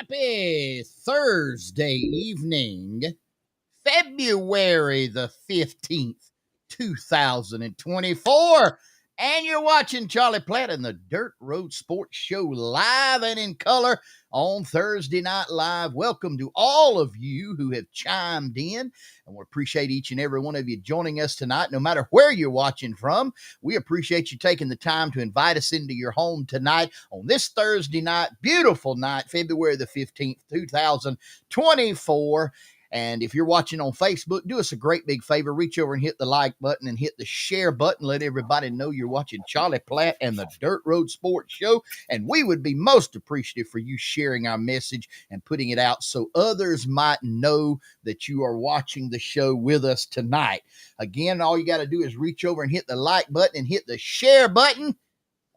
Happy Thursday evening, February the 15th, 2024. And you're watching Charlie Platt and the Dirt Road Sports Show live and in color on Thursday Night Live. Welcome to all of you who have chimed in, and we appreciate each and every one of you joining us tonight, no matter where you're watching from. We appreciate you taking the time to invite us into your home tonight on this Thursday night, beautiful night, February the 15th, 2024. And if you're watching on Facebook, do us a great big favor. Reach over and hit the like button and hit the share button. Let everybody know you're watching Charlie Platt and the Dirt Road Sports Show. And we would be most appreciative for you sharing our message and putting it out so others might know that you are watching the show with us tonight. Again, all you got to do is reach over and hit the like button and hit the share button,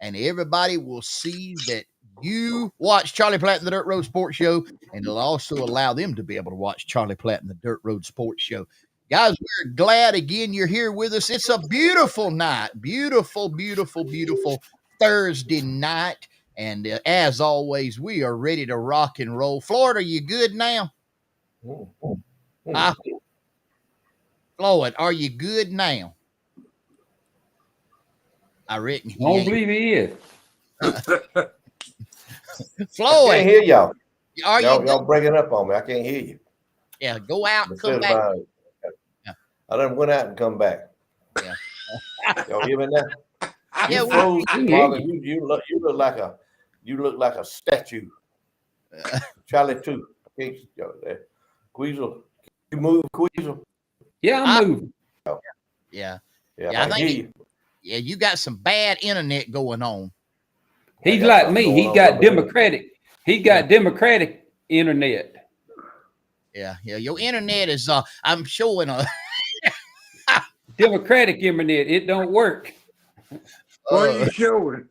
and everybody will see that you watch Charlie Platt and the Dirt Road Sports Show, and it'll also allow them to be able to watch Charlie Platt and the Dirt Road Sports Show. Guys, we're glad again you're here with us. It's a beautiful night. Beautiful, beautiful, beautiful Thursday night. And as always, we are ready to rock and roll. Floyd, are you good now? Floyd, are you good now? I reckon. I don't believe he is. Floyd, I can't hear y'all. Y'all breaking up on me. I can't hear you. Yeah, go out and come back. I done went out and come back. Yeah. Y'all hear me now? Yeah, you look like a statue. Charlie too. Queasel, you move, Queasel. Yeah, I'm moving. Yeah. I think you. Yeah, you got some bad internet going on. He's like me. He got Democratic. He got Democratic internet. Yeah. Your internet is I'm showing a Democratic internet. It don't work. What are you showing?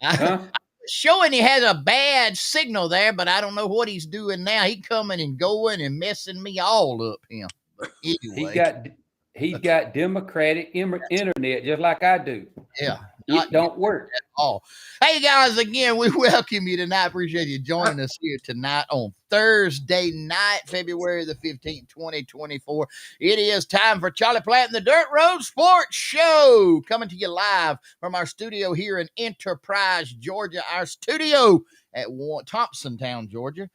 I'm showing he has a bad signal there, but I don't know what he's doing now. He coming and going and messing me all up him. But anyway. He's got Democratic internet just like I do. Yeah. It don't work at all. Hey guys, again, we welcome you tonight. Appreciate you joining us here tonight on Thursday night, February the 15th, 2024. It is time for Charlie Platt and the Dirt Road Sports Show, coming to you live from our studio here in Enterprise, Georgia, our studio at Thompsontown, Georgia.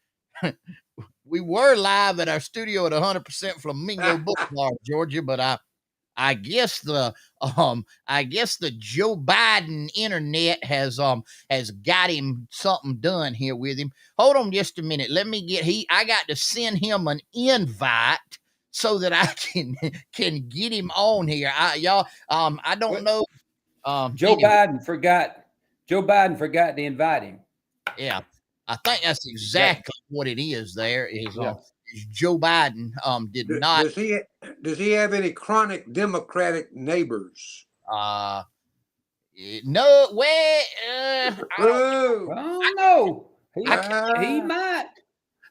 We were live at our studio at 100% Flamingo Boulevard, Georgia, but I guess the Joe Biden internet has got him something done here with him. Hold on just a minute. Let me I got to send him an invite so that I can get him on here. I don't know. Joe Biden forgot to invite him. Yeah. I think that's exactly what it is. There is Joe Biden did not. Does he have any chronic Democratic neighbors? No. Well, I don't know. He might.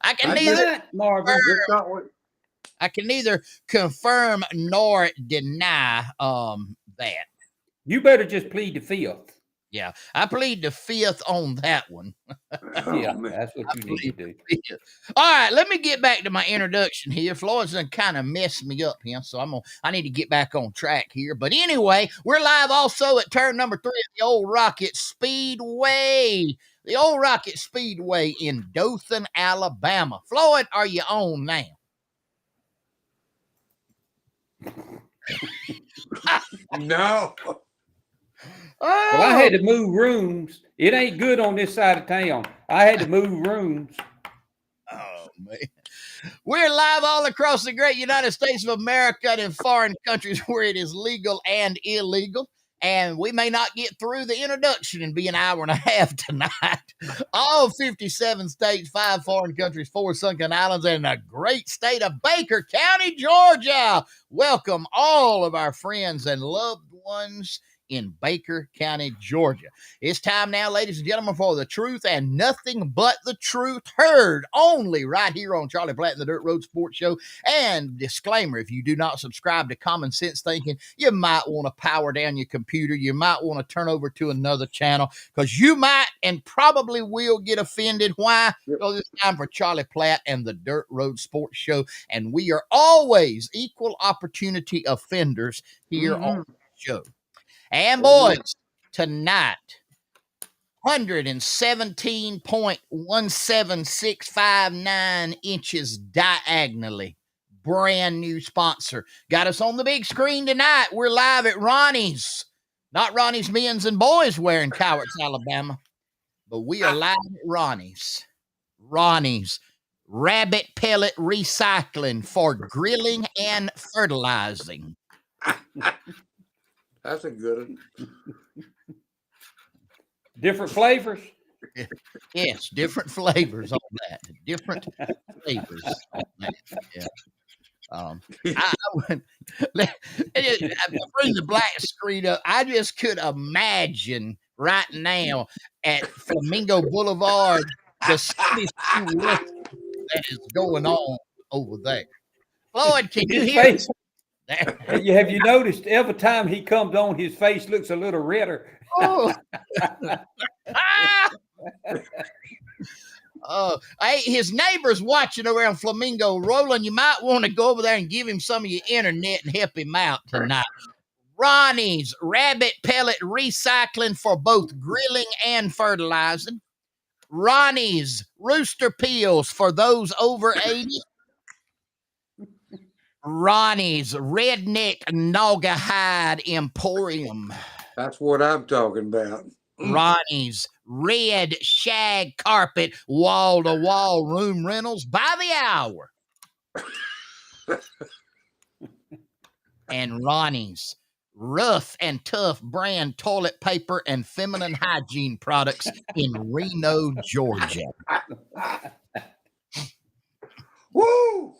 I can neither confirm nor deny that. You better just plead the fifth. Yeah, I plead the fifth on that one. Yeah, that's what you need to do. All right, let me get back to my introduction here. Floyd's done kind of messed me up here, so I need to get back on track here. But anyway, we're live also at turn number 3 at the Old Rocket Speedway. The Old Rocket Speedway in Dothan, Alabama. Floyd, are you on now? No. Oh. Well, I had to move rooms. It ain't good on this side of town. I had to move rooms. Oh, man. We're live all across the great United States of America and in foreign countries where it is legal and illegal. And we may not get through the introduction and be an hour and a half tonight. All 57 states, 5 foreign countries, 4 sunken islands, and the great state of Baker County, Georgia. Welcome all of our friends and loved ones in Baker County, Georgia. It's time now, ladies and gentlemen, for the truth and nothing but the truth, heard only right here on Charlie Platt and the Dirt Road Sports Show. And disclaimer, if you do not subscribe to Common Sense Thinking, you might want to power down your computer. You might want to turn over to another channel because you might and probably will get offended. Why? Because it's time for Charlie Platt and the Dirt Road Sports Show. And we are always equal opportunity offenders here on the show. And boys, tonight, 117.17659 inches diagonally. Brand new sponsor. Got us on the big screen tonight. We're live at Ronnie's. Not Ronnie's Men's and Boys Wear in Cowarts, Alabama. But we are live at Ronnie's. Ronnie's. rabbit pellet recycling for grilling and fertilizing. That's a good one. Different flavors. Yes, different flavors on that. Different flavors on that. Yeah. I would bring the black screen up. I just could imagine right now at Flamingo Boulevard the Sunday school lesson that is going on over there. Floyd, can you His hear face. us? Have you noticed every time he comes on, his face looks a little redder? Oh. Hey, his neighbor's watching around Flamingo. Roland, you might want to go over there and give him some of your internet and help him out tonight. Ronnie's rabbit pellet recycling for both grilling and fertilizing. Ronnie's rooster peels for those over 80. Ronnie's redneck Naugahyde Emporium. That's what I'm talking about. Ronnie's red shag carpet wall-to-wall room rentals by the hour. And Ronnie's rough and tough brand toilet paper and feminine hygiene products in Reno, Georgia. Woo!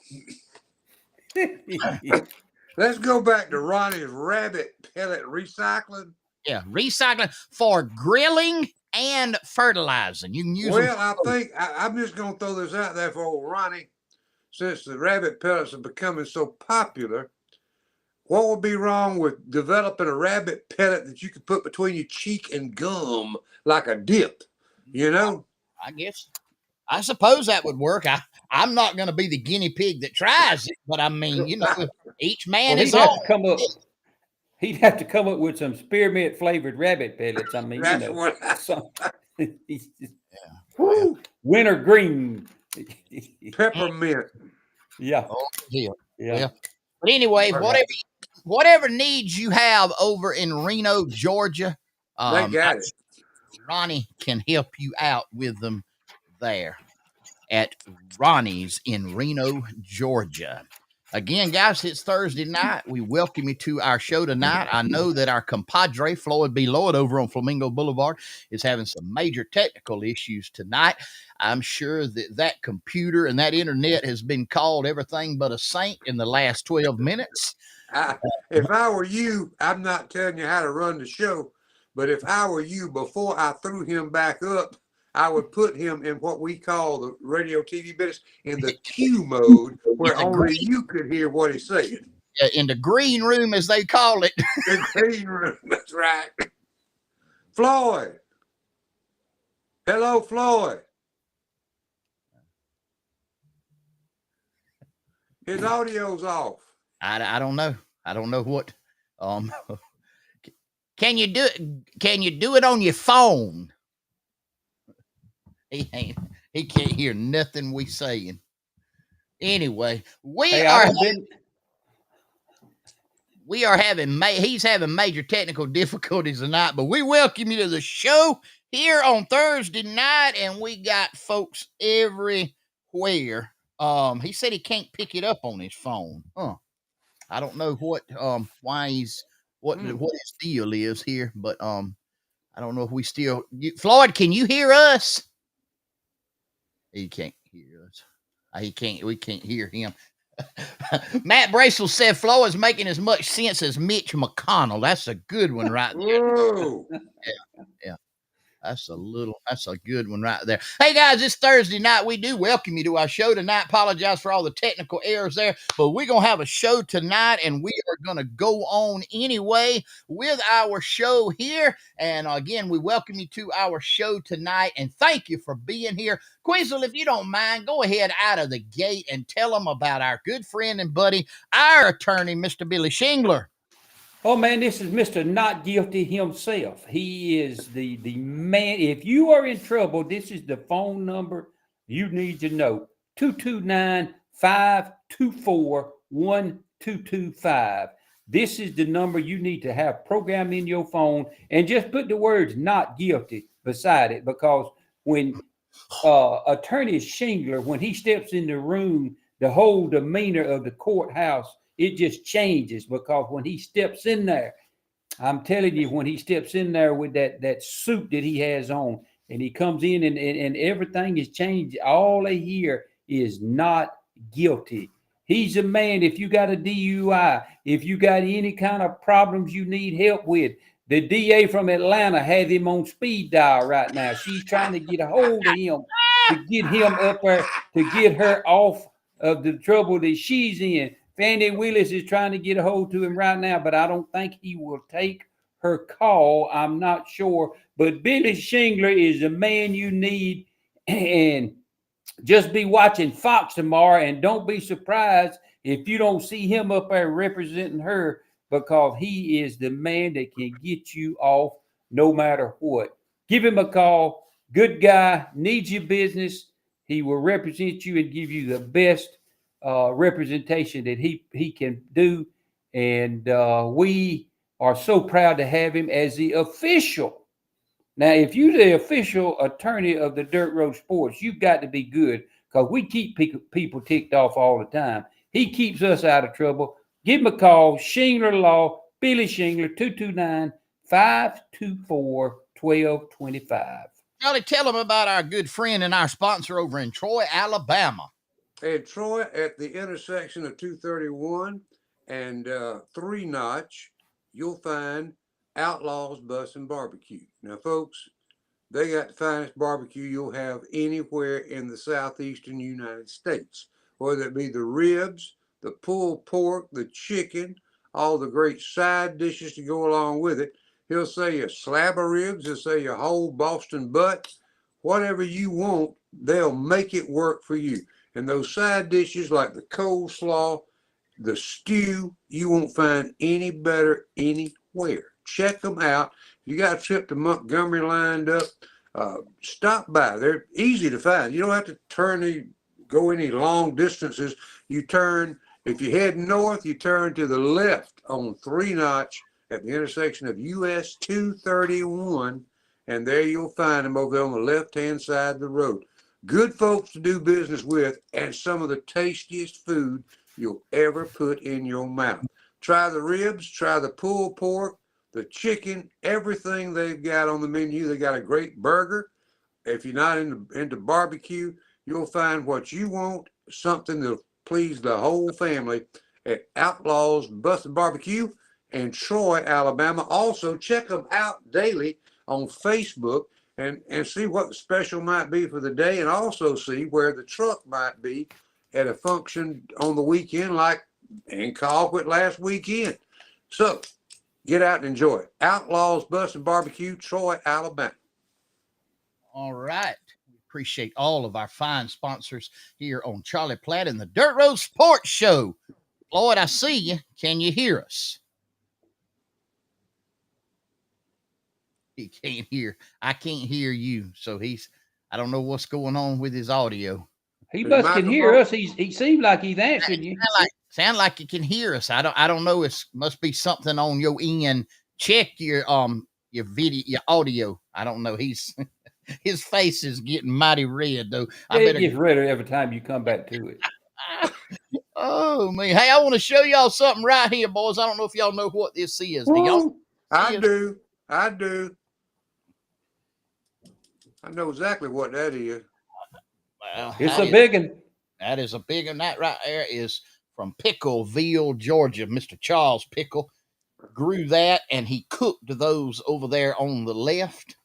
Let's go back to Ronnie's rabbit pellet recycling. Yeah, recycling for grilling and fertilizing. You can use Well, them. I think I'm just going to throw this out there for old Ronnie. Since the rabbit pellets are becoming so popular, what would be wrong with developing a rabbit pellet that you could put between your cheek and gum like a dip? You know? I suppose that would work. I'm not going to be the guinea pig that tries it, but I mean, you know, each man is on. He'd have to come up with some spearmint flavored rabbit pellets. I mean, That's you know, what winter green, peppermint. Yeah. Oh, yeah. Yeah. But anyway, whatever needs you have over in Reno, Georgia, They got it. Ronnie can help you out with them there at Ronnie's in Reno, Georgia. Again, guys, it's Thursday night. We welcome you to our show tonight. I know that our compadre, Floyd B. Lloyd, over on Flamingo Boulevard, is having some major technical issues tonight. I'm sure that computer and that internet has been called everything but a saint in the last 12 minutes. If I were you, I'm not telling you how to run the show, but if I were you, before I threw him back up, I would put him in what we call the radio TV business in the Q mode, where only you could hear what he's saying. Yeah, in the green room, as they call it. The green room, that's right. Floyd. Hello, Floyd. His audio's off. I don't know. I don't know what. Can you do it? Can you do it on your phone? He can't hear nothing we saying. Anyway, he's having major technical difficulties tonight, but we welcome you to the show here on Thursday night, and we got folks everywhere. He said he can't pick it up on his phone. I don't know why what his deal is here, but I don't know if we still. Floyd, can you hear us? He can't hear us. We can't hear him. Matt Bracel said Floyd's making as much sense as Mitch McConnell. That's a good one right there. Yeah. That's a good one right there. Hey guys, it's Thursday night. We do welcome you to our show tonight. Apologize for all the technical errors there, but we're going to have a show tonight and we are going to go on anyway with our show here. And again, we welcome you to our show tonight and thank you for being here. Queasel, if you don't mind, go ahead out of the gate and tell them about our good friend and buddy, our attorney, Mr. Billy Shingler. Oh, man, this is Mr. Not Guilty himself. He is the man. If you are in trouble, this is the phone number you need to know. 229-524-1225. This is the number you need to have programmed in your phone, and just put the words "not guilty" beside it, because when Attorney Shingler, when he steps in the room, the whole demeanor of the courthouse, it just changes, because when he steps in there, I'm telling you, when he steps in there with that suit that he has on, and he comes in and everything is changed, all they hear is not guilty. He's a man. If you got a DUI, if you got any kind of problems you need help with, the DA from Atlanta has him on speed dial right now. She's trying to get a hold of him to get him up there, to get her off of the trouble that she's in. Fannie Willis is trying to get a hold to him right now, but I don't think he will take her call. I'm not sure. But Billy Shingler is the man you need. And just be watching Fox tomorrow, and don't be surprised if you don't see him up there representing her, because he is the man that can get you off no matter what. Give him a call. Good guy, needs your business. He will represent you and give you the best representation that he can do. And we are so proud to have him as the official. Now, if you're the official attorney of the Dirt Road Sports, you've got to be good, because we keep people ticked off all the time. He keeps us out of trouble. Give him a call. Shingler Law, Billy Shingler, 229-524-1225. Charlie, tell them about our good friend and our sponsor over in Troy, Alabama. Hey, Troy, at the intersection of 231 and 3 Notch, you'll find Outlaws Bus and Barbecue. Now, folks, they got the finest barbecue you'll have anywhere in the southeastern United States, whether it be the ribs, the pulled pork, the chicken, all the great side dishes to go along with it. He'll say a slab of ribs, he'll say a whole Boston butt, whatever you want, they'll make it work for you. And those side dishes like the coleslaw, the stew, you won't find any better anywhere. Check them out. You got a trip to Montgomery lined up, stop by. They're easy to find. You don't have to go any long distances. You turn, if you head north, you turn to the left on 3 Notch at the intersection of US 231, and there you'll find them over there on the left-hand side of the road. Good folks to do business with, and some of the tastiest food you'll ever put in your mouth. Try the ribs, try the pulled pork, the chicken, everything they've got on the menu. They got a great burger. If you're not into barbecue, you'll find what you want, something that'll please the whole family at Outlaws Bus and Barbecue in Troy, Alabama. Also, check them out daily on Facebook and see what the special might be for the day, and also see where the truck might be at a function on the weekend, like in Colquitt last weekend. So get out and enjoy it. Outlaws Bus and Barbecue, Troy, Alabama. All right. We appreciate all of our fine sponsors here on Charlie Platt and the Dirt Road Sports Show. Floyd, I see you. Can you hear us? He can't hear. I can't hear you. So I don't know what's going on with his audio. He must can hear us. He seemed like he's answering you. Sound like you can hear us. I don't know. It must be something on your end. Check your video, your audio. I don't know. His face is getting mighty red though. It gets redder every time you come back to it. Oh man. Hey, I want to show y'all something right here, boys. I don't know if y'all know what this is. Do y'all? I do. I know exactly what that is. Well, it's a big one. That is a big one. That right there is from Pickleville, Georgia. Mr. Charles Pickle grew that, and he cooked those over there on the left.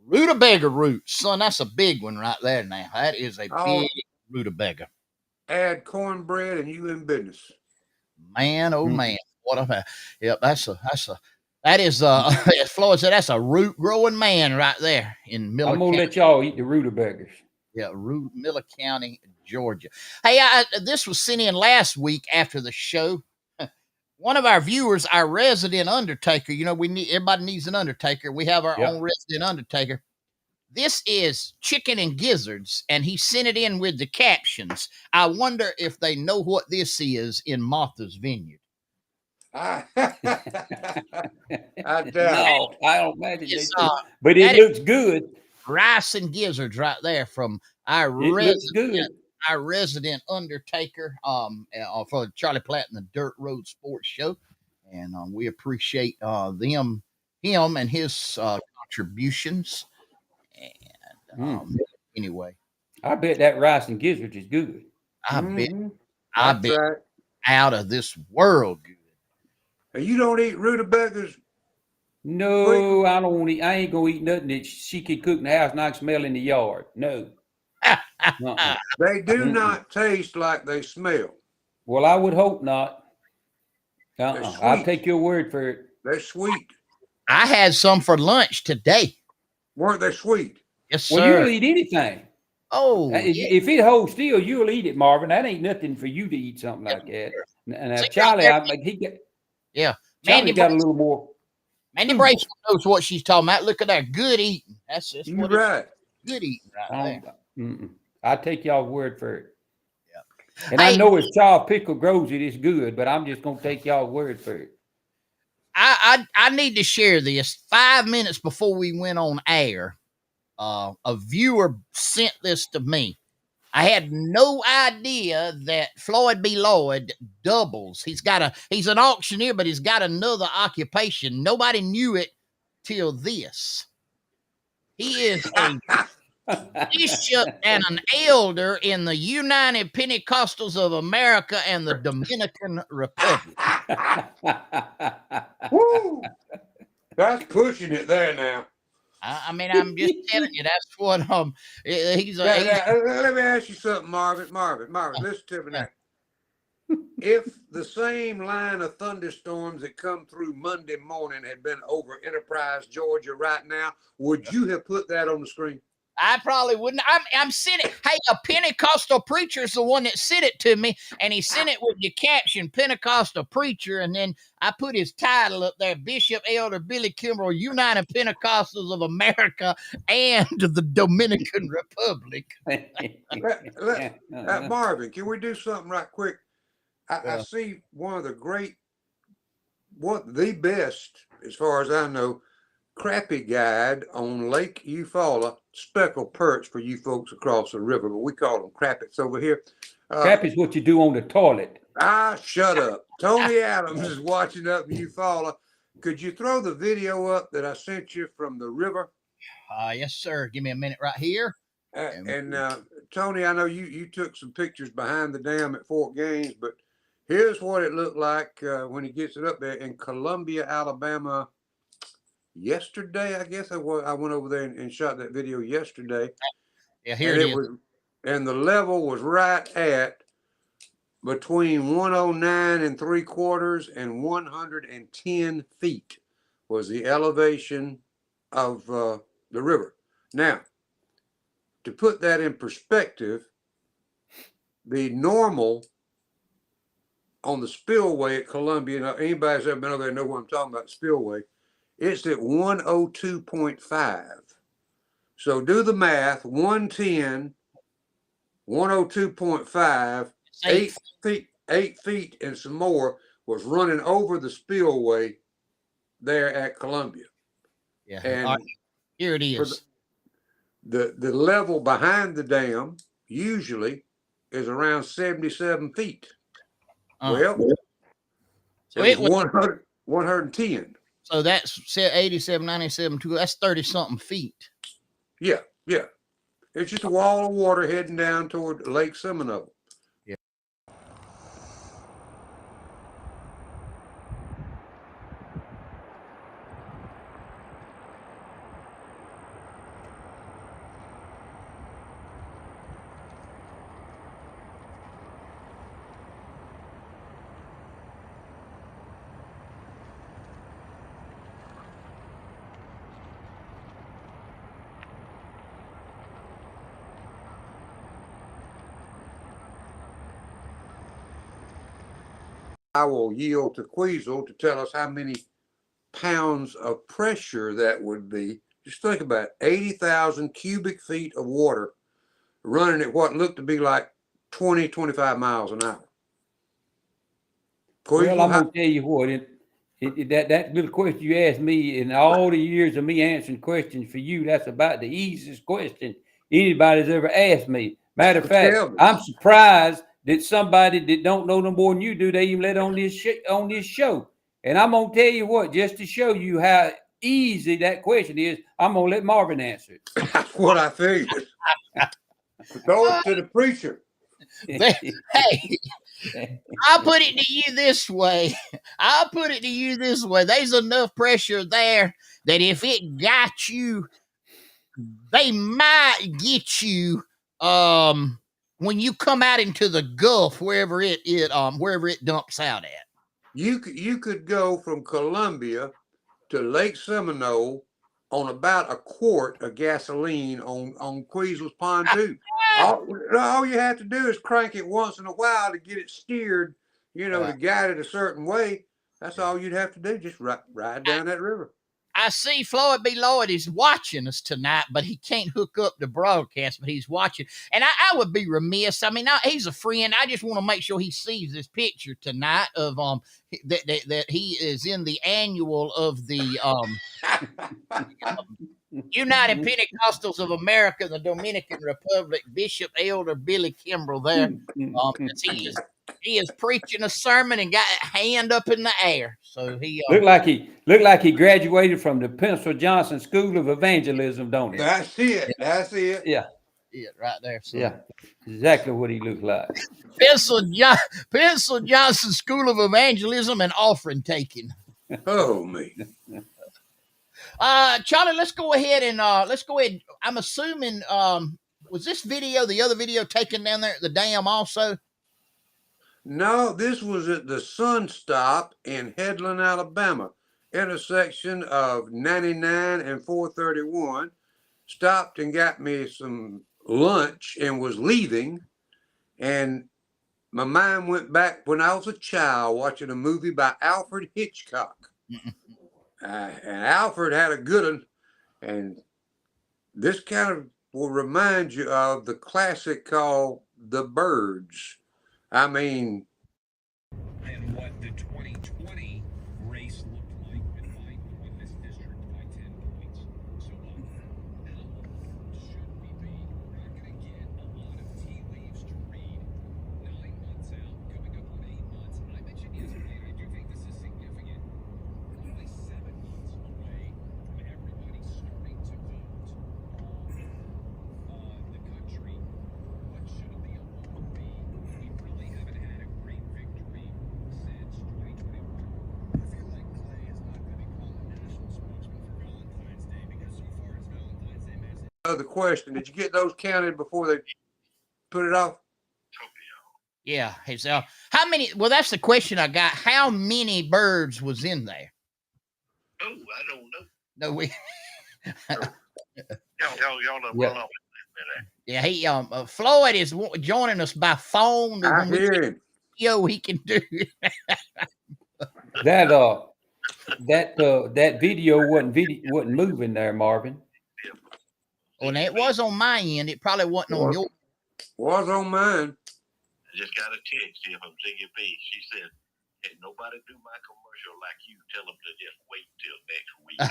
Rutabaga roots, son. That's a big one right there. Now that is a big rutabaga. Add cornbread, and you in business. Man, oh man, what a yep. That is as Floyd said, that's a root growing man right there in Miller. I'm gonna County. let y'all eat the rutabagas. Yeah, Miller County, Georgia. Hey, this was sent in last week after the show. One of our viewers, our resident undertaker, everybody needs an undertaker. We have our own resident undertaker. This is Chicken and Gizzards, and he sent it in with the captions. I wonder if they know what this is in Martha's Vineyard. I doubt. No, I don't imagine they do. But it looks good. rice and gizzards right there from our It looks resident, good. our resident undertaker, for Charlie Platt and the Dirt Road Sports Show, and we appreciate him and his contributions. And anyway, I bet that rice and gizzards is good. I bet, I That's bet right. out of this world good. And you don't eat rutabagas? No, I don't eat. I ain't gonna eat nothing that she can cook in the house and I can smell in the yard. No. Uh-uh. They do not taste like they smell. Well, I would hope not. They're I'll sweet. take your word for it. They're sweet. I had some for lunch today. Weren't they sweet? Yes, Well, sir. you'll eat anything. Oh, If it holds still, you'll eat it, Marvin. That ain't nothing for you to eat something like that. And See, Charlie, yeah. Charlie got a little more. Mandy Bracelet knows what she's talking about. Look at that good eating. That's just You're what right. it's good eating right there. I take y'all's word for it. Yeah. And I know if Charles Pickle grows it, it's good, but I'm just gonna take y'all's word for it. I need to share this. 5 minutes before we went on air, a viewer sent this to me. I had no idea that Floyd B. Lloyd doubles. He's an auctioneer, but he's got another occupation. Nobody knew it till this. He is a bishop and an elder in the United Pentecostals of America and the Dominican Republic. Woo! That's pushing it there now. I mean, I'm just telling you, that's what he's Let me ask you something, Marvin. Listen to me now. If the same line of thunderstorms that come through Monday morning had been over Enterprise, Georgia right now, would you have put that on the screen? I probably wouldn't. I'm sending. Hey, a Pentecostal preacher is the one that sent it to me, and he sent it with the caption "Pentecostal preacher," and then I put his title up there: Bishop Elder Billy Kimbrell, United Pentecostals of America and the Dominican Republic. Marvin, can we do something right quick? I see one of the best, as far as I know, crappie guide on Lake Eufaula, speckled perch for you folks across the river, but we call them crappies over here. Crap what you do on the toilet. Shut up. Tony Adams is watching up in Eufaula. Could you throw the video up that I sent you from the river? Yes, sir. Give me a minute right here. Tony, I know you took some pictures behind the dam at Fort Gaines, but here's what it looked like when he gets it up there in Columbia, Alabama. Yesterday, I guess I went over there and shot that video yesterday. Yeah, here it is. And the level was right at between 109 and 3/4 and 110 feet was the elevation of the river. Now, to put that in perspective, the normal on the spillway at Columbia, now anybody's ever been over there know what I'm talking about, spillway, it's at 102.5. So do the math, 110, 102.5, 8 feet and some more was running over the spillway there at Columbia. Yeah. And here it is. The level behind the dam usually is around 77 feet. So it was 110. So that's 87, 97, 2. That's 30-something feet. Yeah. It's just a wall of water heading down toward Lake Seminole. Yeah. I will yield to Queasel to tell us how many pounds of pressure that would be. Just think about it, 80,000 cubic feet of water running at what looked to be like 20, 25 miles an hour. Well, I'm going to tell you what, That little question you asked me in all the years of me answering questions for you, that's about the easiest question anybody's ever asked me. Matter of fact, I'm surprised that somebody that don't know no more than you do, they even let on this show. And I'm gonna tell you what, just to show you how easy that question is, I'm gonna let Marvin answer it. That's what I figured. Throw it to the preacher. Hey, I'll put it to you this way. There's enough pressure there that if it got you, they might get you when you come out into the Gulf, wherever it dumps out at. You could go from Columbia to Lake Seminole on about a quart of gasoline on Queasel's pontoon. All you have to do is crank it once in a while to get it steered, to guide it a certain way. That's all you'd have to do. Just ride down that river. I see Floyd B. Lloyd is watching us tonight, but he can't hook up the broadcast, but he's watching. And I would be remiss. I mean, he's a friend. I just want to make sure he sees this picture tonight of that he is in the annual of the United Pentecostals of America, the Dominican Republic, Bishop Elder Billy Kimbrell there. He is preaching a sermon and got a hand up in the air. So he looked like he graduated from the Pencil Johnson School of Evangelism, don't he? That's it. Yeah. Yeah, right there. So. Yeah, exactly what he looked like. Pencil Johnson School of Evangelism and offering taking. Oh me. Charlie, let's go ahead. I'm assuming was this video the other video taken down there at the dam also? No, this was at the Sun Stop in Headland, Alabama, intersection of 99 and 431. Stopped and got me some lunch and was leaving. And my mind went back when I was a child watching a movie by Alfred Hitchcock. And Alfred had a good one. And this kind of will remind you of the classic called The Birds. I mean, and what the 2020 race looked like with this district by 10 points. So how should we be? We're not going to get a lot of tea leaves to read. 9 months out, coming up on 8 months. I mentioned yesterday, I do think this is significant. We're only 7 months away from everybody starting to vote on the country. What should the award be? We really haven't had a great victory since 2021. I feel like Clay is not going to become a national spokesman for Valentine's Day because so far his Valentine's Day message. another question. Did you get those counted before they put it off? Yeah. How many? Well, that's the question I got. How many birds was in there? Oh, I don't know. No, we. Y'all done run off. Yeah, Floyd is joining us by phone. I hear him. He can do it. That video wasn't moving there, Marvin. Well, it was on my end. It probably wasn't on yours. Was on mine. I just got a text here from Ziggy B. She said, "Hey, nobody do my commercial like you. Tell them to just wait till next week."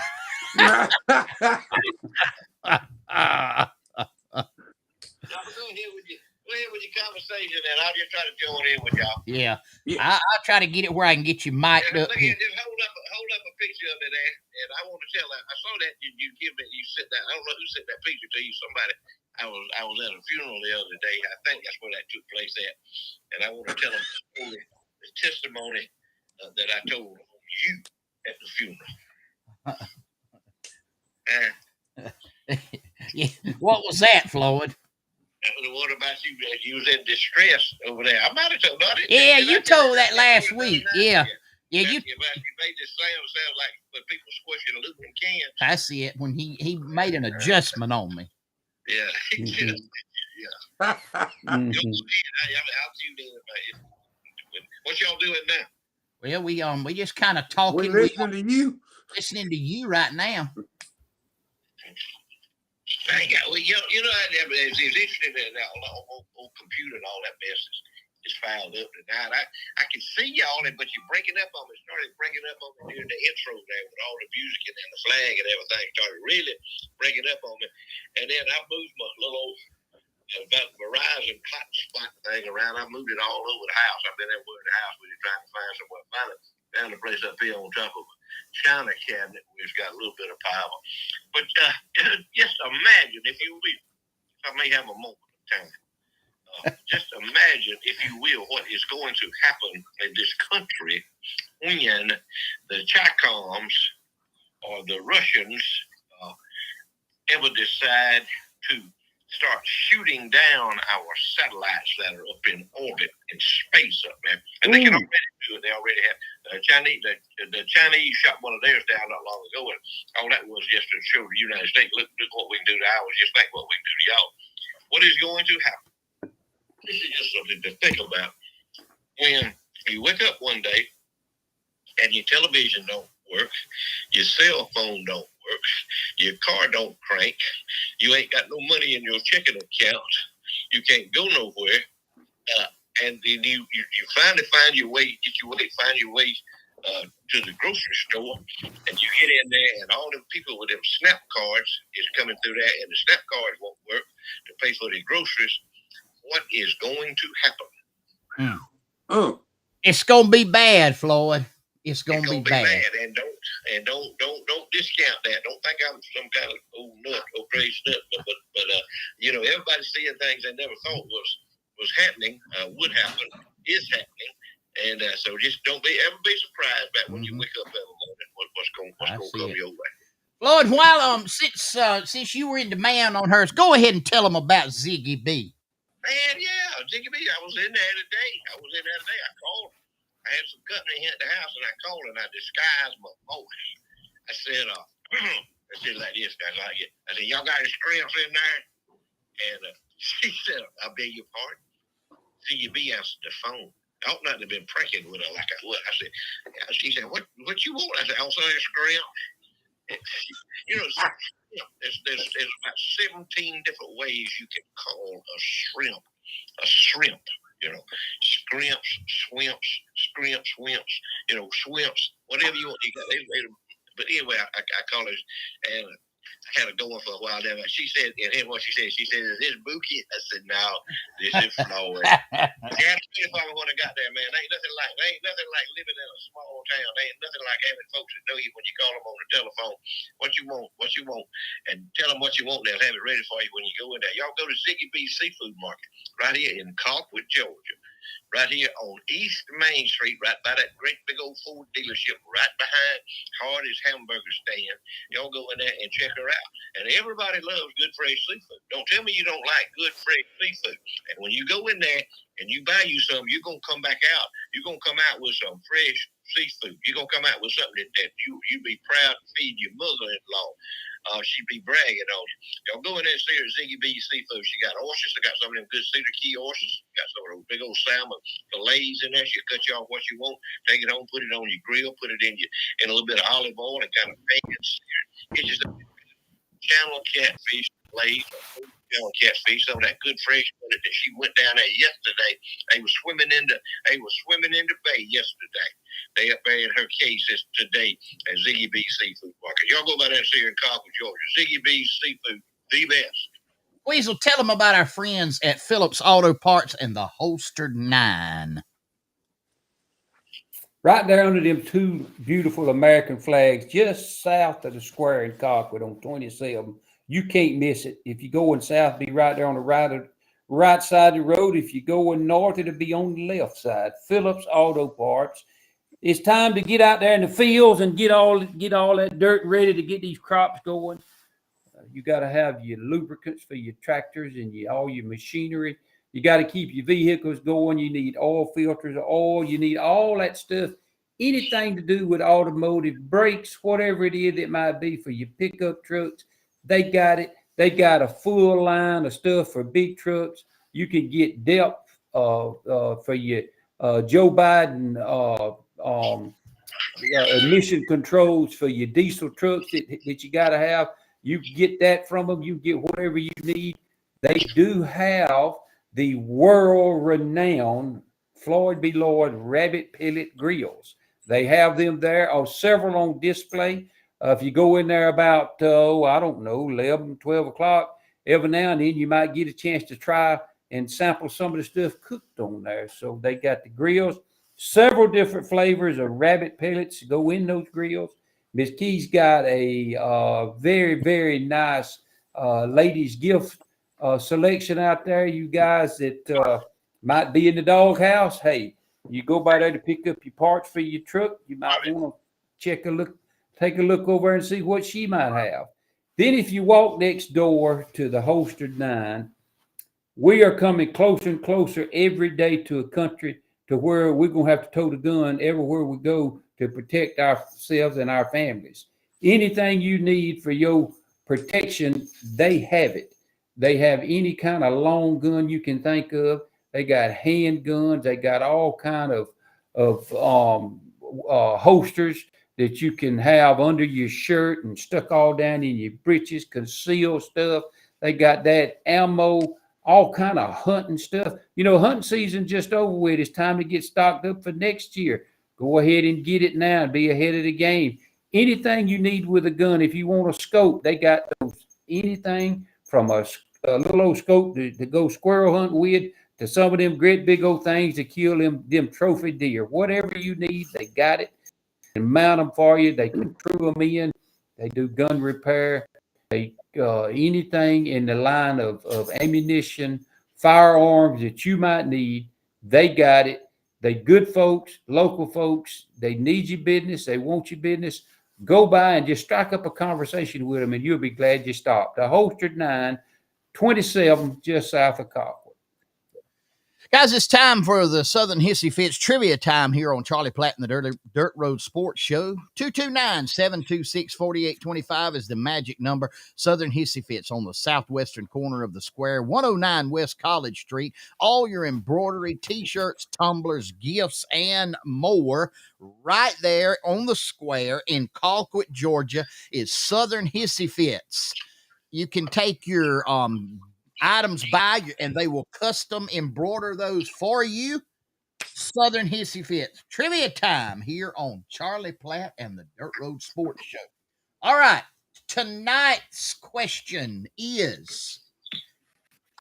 Go ahead with your conversation, and I'll just try to join in with y'all. Yeah. I'll try to get it where I can get you mic'd up. Look here, just hold up a picture of it there, and I want to tell that I saw that you sent that. I don't know who sent that picture to you. Somebody. I was at a funeral the other day. I think that's where that took place at, and I want to tell them the testimony that I told you at the funeral. Yeah. What was that, Floyd? What about you? You was in distress over there. I might have told that. Yeah, you told that last week. Yeah. Yeah, you made this sound like when people squishing aluminum cans. I see it when he made an adjustment on me. Yeah. Mm-hmm. Yeah. Mm-hmm. What y'all doing now? Well, we just kind of talking. We're listening to you. Listening to you right now. You know, it's interesting that old computer and all that business. is fouled up tonight. I can see y'all, but you're breaking up on me. Started breaking up on me during the intro there with all the music and the flag and everything. Started really breaking up on me. And then I moved my little old Verizon hotspot thing around. I moved it all over the house. I've been everywhere in the house. We were trying to find somewhere. Finally found a place up here on top of a china cabinet where it's got a little bit of power. But just imagine, if you will, I may have a moment of time. Just imagine, if you will, what is going to happen in this country when the Chicoms or the Russians ever decide to start shooting down our satellites that are up in orbit in space up there. And they can already do it. They already have. The Chinese shot one of theirs down not long ago, and all that was just to show the United States, look what we can do to ours, just think what we can do to y'all. What is going to happen? This is just something to think about. When you wake up one day and your television don't work, your cell phone don't work, your car don't crank, you ain't got no money in your checking account, you can't go nowhere, and then you finally find your way to the grocery store, and you get in there, and all them people with them SNAP cards is coming through there, and the SNAP cards won't work to pay for the groceries. What is going to happen? It's gonna be bad, Floyd. It's gonna be bad. And don't discount that. Don't think I'm some kind of old nut or crazy nut. But you know, everybody's seeing things they never thought was happening, would happen, is happening. And so just don't ever be surprised about when you wake up every morning what's going to come your way. Floyd, while since you were in demand on hers, go ahead and tell them about Ziggy B. Man, yeah, Ziggy B. I was in there today. I called. I had some company here at the house, and I called, and I disguised my voice. I said, I said like this, I like it. I said, y'all got any scrimps in there? And she said, I beg your pardon. Ziggy B answered the phone. I ought not to have been pranking with her like I would. I said, she said, what you want? I said, also a scrimp. You know, there's about 17 different ways you can call a shrimp. A shrimp, you know, scrimps, swimps, scrimps, swimps, you know, swimps, whatever you want. But anyway, I call it, and I had it going for a while there. She said, and here's what she said. She said, is this Buki? I said, no, this is Floyd. She had to be for me when I got there, man. Ain't nothing like living in a small town. Ain't nothing like having folks that know you when you call them on the telephone. What you want, and tell them what you want. They'll have it ready for you when you go in there. Y'all go to Ziggy B's Seafood Market right here in Colquitt, Georgia. Right here on East Main Street, right by that great big old Ford dealership, right behind Hardy's hamburger stand. Y'all go in there and check her out. And everybody loves good fresh seafood. Don't tell me you don't like good fresh seafood. And when you go in there and you buy you some, you're going to come back out. You're going to come out with some fresh seafood. You're going to come out with something that you be proud to feed your mother-in-law. She'd be bragging on you. Y'all go in there and see her at Ziggy B Seafood. She got oysters. She got some of them good Cedar Key oysters. Got some of those big old salmon fillets in there. She'll cut you off what you want. Take it home, put it on your grill, put it in a little bit of olive oil and kind of bake it. It's just a channel catfish fillets, channel catfish, some of that good fresh water that she went down there yesterday. They was swimming in the bay yesterday. They up there in her cases today at Ziggy B Seafood Market. Y'all go by there and see her in Colquitt, Georgia. Ziggy B Seafood, the best. Weasel, tell them about our friends at Phillips Auto Parts and the Holstered 9. Right there under them two beautiful American flags, just south of the square in Colquitt on 27. You can't miss it. If you're going south, be right there on the right side of the road. If you're going north, it'll be on the left side. Phillips Auto Parts. It's time to get out there in the fields and get all that dirt ready to get these crops going. You got to have your lubricants for your tractors and all your machinery. You got to keep your vehicles going. You need oil filters, oil. You need all that stuff. Anything to do with automotive, brakes, whatever it is it might be for your pickup trucks, they got it. They got a full line of stuff for big trucks. You can get depth for your Joe Biden emission controls for your diesel trucks that you got to have. You can get that from them. You get whatever you need. They do have the world-renowned Floyd B. Lloyd rabbit pellet grills. They have them there, several on display. If you go in there about, I don't know, 11, 12 o'clock, every now and then you might get a chance to try and sample some of the stuff cooked on there. So they got the grills, several different flavors of rabbit pellets go in those grills. Miss Key's got a very, very nice ladies' gift selection out there. You guys that might be in the doghouse, hey, you go by there to pick up your parts for your truck. You might want to take a look over and see what she might have. Then if you walk next door to the Holstered 9, we are coming closer and closer every day to a country to where we're going to have to tote a gun everywhere we go to protect ourselves and our families. Anything you need for your protection, they have it. They have any kind of long gun you can think of. They got handguns. They got all kind of holsters that you can have under your shirt and stuck all down in your breeches, concealed stuff. They got that ammo, all kind of hunting stuff. You know, hunting season just over with. It's time to get stocked up for next year. Go ahead and get it now and be ahead of the game. Anything you need with a gun, if you want a scope, they got those. Anything from a little old scope to go squirrel hunt with, to some of them great big old things to kill them trophy deer. Whatever you need, they got it. And mount them for you. They can screw them in. They do gun repair. They anything in the line of ammunition, firearms that you might need, they got it. They good folks, local folks. They need your business. They want your business. Go by and just strike up a conversation with them, and you'll be glad you stopped. The Holstered 9, 27, just south of Colquitt. Guys, it's time for the Southern Hissy Fits trivia time here on Charlie Platt and the Dirt Road Sports Show. 229-726-4825 is the magic number. Southern Hissy Fits on the southwestern corner of the square, 109 West College Street. All your embroidery, t-shirts, tumblers, gifts, and more. Right there on the square in Colquitt, Georgia, is Southern Hissy Fits. You can take your items by and they will custom embroider those for you. Southern Hissy Fits trivia time here on Charlie Platt and the Dirt Road Sports Show. All right, tonight's question is,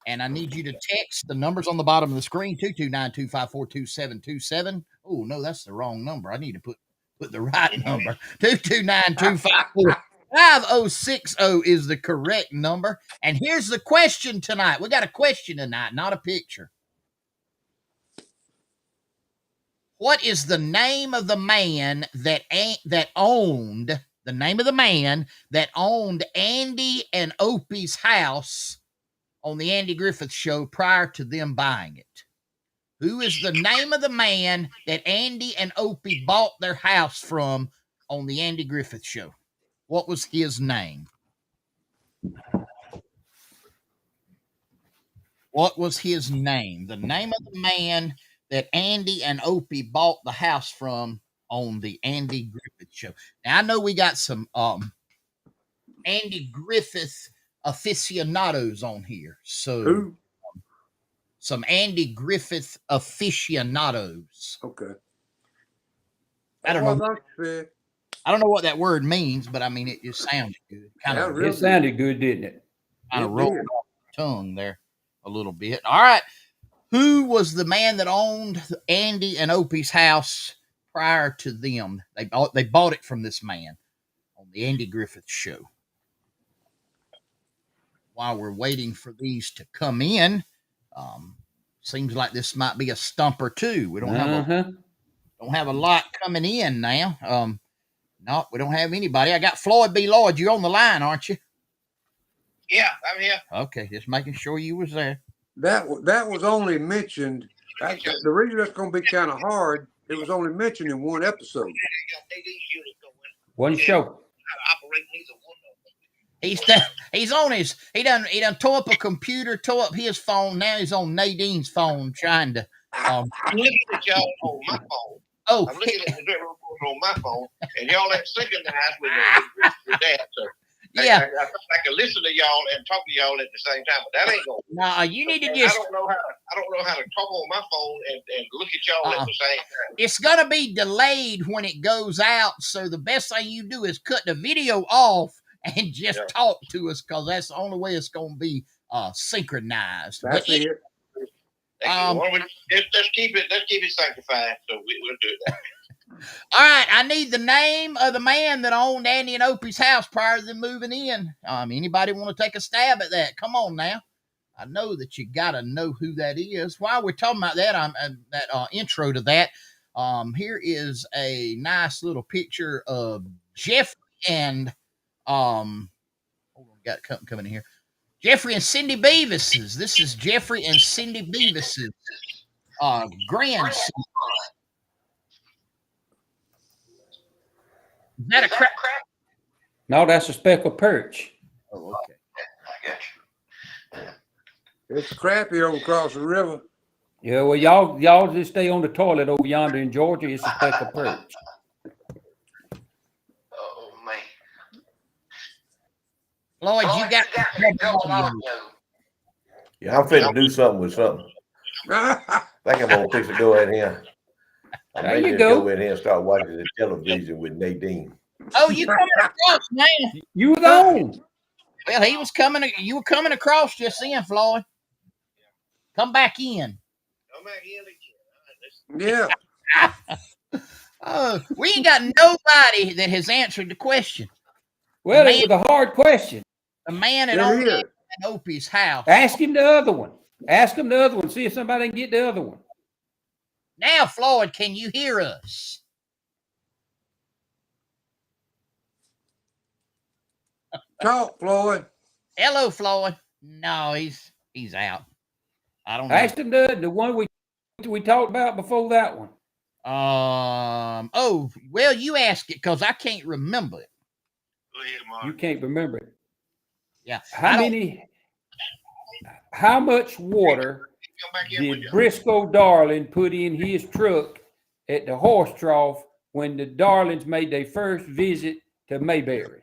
and I need you to text the numbers on the bottom of the screen, 229-254-2727. Oh no, that's the wrong number. I need to put the right number. 229-254 5060 is the correct number. And here's the question tonight. We got a question tonight, not a picture. What is the name of the man that owned Andy and Opie's house on the Andy Griffith Show prior to them buying it? Who is the name of the man that Andy and Opie bought their house from on the Andy Griffith Show? What was his name? What was his name? The name of the man that Andy and Opie bought the house from on the Andy Griffith Show. Now, I know we got some Andy Griffith aficionados on here. So, some Andy Griffith aficionados. Okay. I don't know. I don't know what that word means, but I mean, it just sounded good. It sounded good, didn't it? Kind of rolled off the tongue there a little bit. All right. Who was the man that owned Andy and Opie's house prior to them? They bought it from this man on the Andy Griffith Show. While we're waiting for these to come in, seems like this might be a stumper too. We don't have a lot coming in now. No, we don't have anybody. I got Floyd B. Lloyd. You're on the line, aren't you? Yeah, I'm here. Okay, just making sure you was there. That was only mentioned. The reason that's going to be kind of hard, it was only mentioned in one episode. One show. He's on his. He done tore up a computer, tore up his phone. Now he's on Nadine's phone trying to. I'm looking at y'all on my phone. Oh, I'm looking at the dirt report on my phone, and y'all that synchronized with that. So Yeah. I can listen to y'all and talk to y'all at the same time, but that ain't going. Nah, you need to I just. don't know how to talk on my phone and look at y'all at the same time. It's gonna be delayed when it goes out. So the best thing you do is cut the video off and just talk to us, because that's the only way it's gonna be synchronized. That's it. Let's keep it sanctified. So we'll do that. All right, I need the name of the man that owned Andy and Opie's house prior to them moving in. Anybody want to take a stab at that? Come on now. I know that you got to know who that is. While we're talking about that, that intro to that, here is a nice little picture of Jeffrey and hold on, got coming in here. Jeffrey and Cindy Beavis's. This is Jeffrey and Cindy Beavis's grandson. Is that a crap? No, that's a speckled perch. Oh, okay. I got you. It's crappy over across the river. Yeah, well, y'all just stay on the toilet over yonder in Georgia. It's a speckled perch. Oh man. Lloyd, you got Yeah, I'm finna do something with something. I think I'm gonna fix to go in here. I'm There ready you to go. go in here and start watching the television with Nadine. Oh, you coming across, man? You was on. Well, he was coming. You were coming across just then, Floyd. Come back in. Come back in again. Yeah. We ain't got nobody that has answered the question. Well, it was a hard question. The man at It is. Opie's house. Ask him the other one. Ask him the other one. See if somebody can get the other one. Now, Floyd, can you hear us? Talk, Floyd. Hello, Floyd. No, he's out. I don't know. Ask him the one we talked about before that one. Oh, well, you ask it because I can't remember it. Go ahead, Mark. You can't remember it. Yeah. How much water did Briscoe Darling put in his truck at the horse trough when the Darlings made their first visit to Mayberry?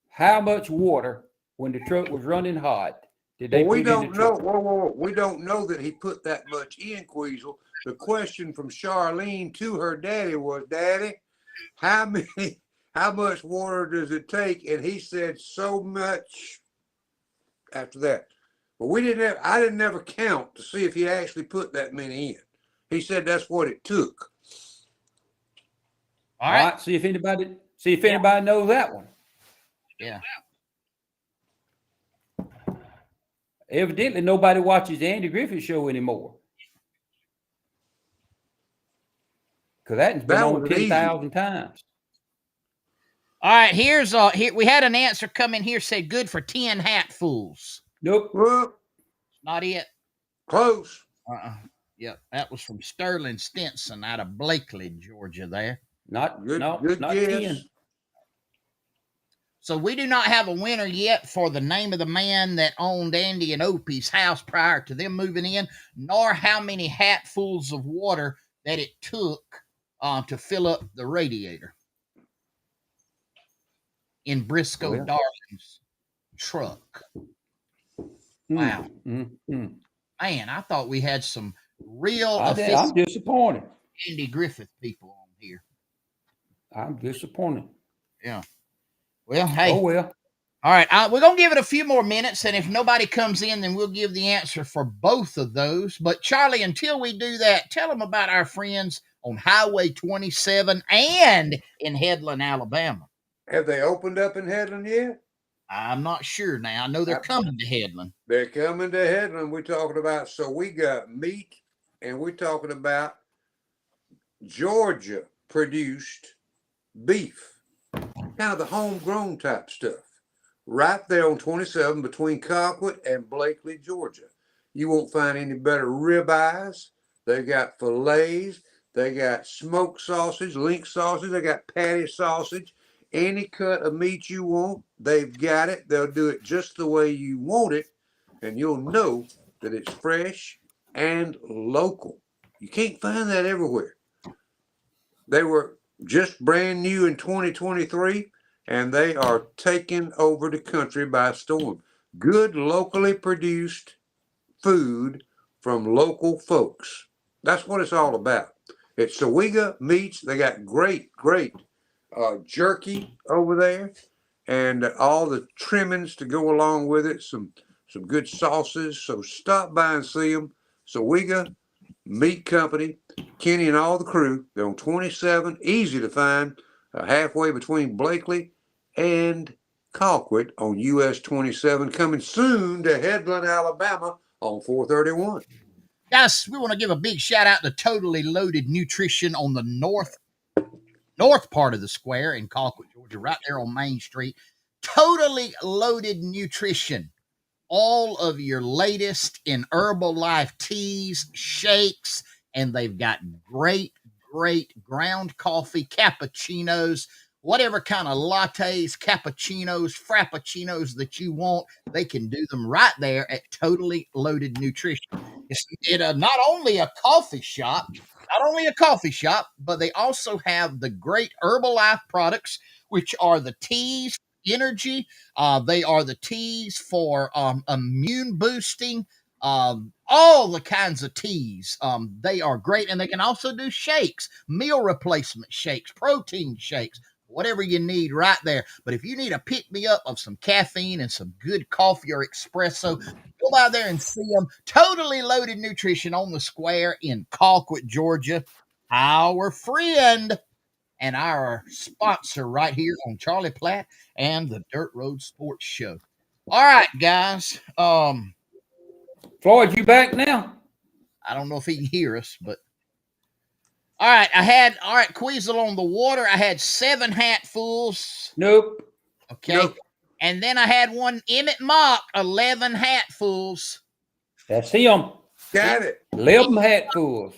How much water, when the truck was running hot, did they put in the truck? We don't know. Whoa. We don't know that he put that much in, Queasel. The question from Charlene to her daddy was, Daddy, how much water does it take? And he said so much after that. But I didn't ever count to see if he actually put that many in. He said that's what it took. All right. See if anybody knows that one. Yeah. Evidently, nobody watches the Andy Griffith Show anymore. Because that's been on 10,000 times. All right, here we had an answer come in here, said good for 10 hatfuls. Nope. Well, Not it. close. Yep, that was from Sterling Stinson out of Blakely, Georgia there. Not Good 10. So we do not have a winner yet for the name of the man that owned Andy and Opie's house prior to them moving in, nor how many hatfuls of water that it took to fill up the radiator in Briscoe Darling's truck. Wow. Man, I thought we had some real I'm disappointed. Andy Griffith people on here. I'm disappointed. Yeah. Well, hey. Oh, well. All right. We're going to give it a few more minutes, and if nobody comes in, then we'll give the answer for both of those. But, Charlie, until we do that, tell them about our friends on Highway 27 and in Headland, Alabama. Have they opened up in Headland yet? I'm not sure now. I know they're coming to Headland. They're coming to Headland. We're talking about, so we got meat, and we're talking about Georgia produced beef. Kind of the homegrown type stuff. Right there on 27 between Colquitt and Blakely, Georgia. You won't find any better ribeyes. They got fillets. They got smoked sausage, link sausage. They got patty sausage. Any cut of meat you want, they've got it. They'll do it just the way you want it. And you'll know that it's fresh and local. You can't find that everywhere. They were just brand new in 2023. and they are taking over the country by storm. Good locally produced food from local folks. That's what it's all about. It's Sawega Meats. They got great jerky over there, and all the trimmings to go along with it. Some good sauces. So stop by and see them. Sawega Meat Company, Kenny and all the crew. They're on 27, easy to find, halfway between Blakely and Colquitt on US 27. Coming soon to Headland, Alabama on 431. Guys, we want to give a big shout out to Totally Loaded Nutrition on the north part of the square in Colquitt, Georgia, right there on Main Street. Totally Loaded Nutrition. All of your latest in Herbalife teas, shakes, and they've got great ground coffee, cappuccinos, whatever kind of lattes, cappuccinos, frappuccinos that you want. They can do them right there at Totally Loaded Nutrition. It's not only a coffee shop, but they also have the great Herbalife products, which are the teas, energy. They are the teas for immune boosting, all the kinds of teas. They are great, and they can also do shakes, meal replacement shakes, protein shakes, whatever you need right there. But if you need a pick me up of some caffeine and some good coffee or espresso, go by there and see them. Totally Loaded Nutrition on the square in Colquitt, Georgia. Our friend and our sponsor right here on Charlie Platt and the Dirt Road Sports Show. All right, guys. Floyd, you back now? I don't know if he can hear us, but all right. Queasel on the water. I had 7 hatfuls. Nope. Okay. Nope. And then I had one Emmett Mock, 11 hatfuls. That's him. Got it. 11 hatfuls.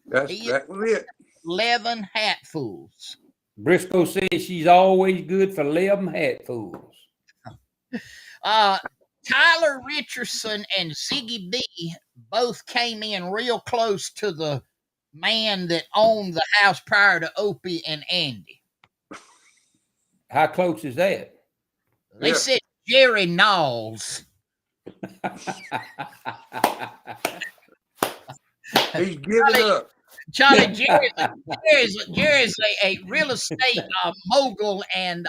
That was it. 11 hatfuls. Briscoe says she's always good for 11 hatfuls. Tyler Richardson and Ziggy B both came in real close to the man that owned the house prior to Opie and Andy. How close is that? They said Jerry Knowles. He's giving up. Charlie, Jerry's a real estate mogul and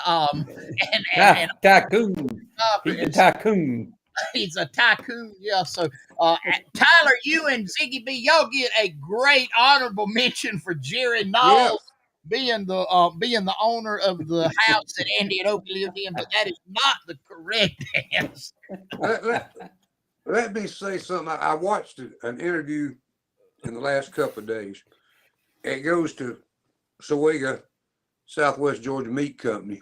tycoon. He's a tycoon. He's a tycoon, yeah. So, Tyler, you and Ziggy B, y'all get a great honorable mention for Jerry Knowles being the owner of the house that Andy and Opie lived in, but that is not the correct answer. Let me say something. I watched an interview in the last couple of days. It goes to Sawega, Southwest Georgia Meat Company.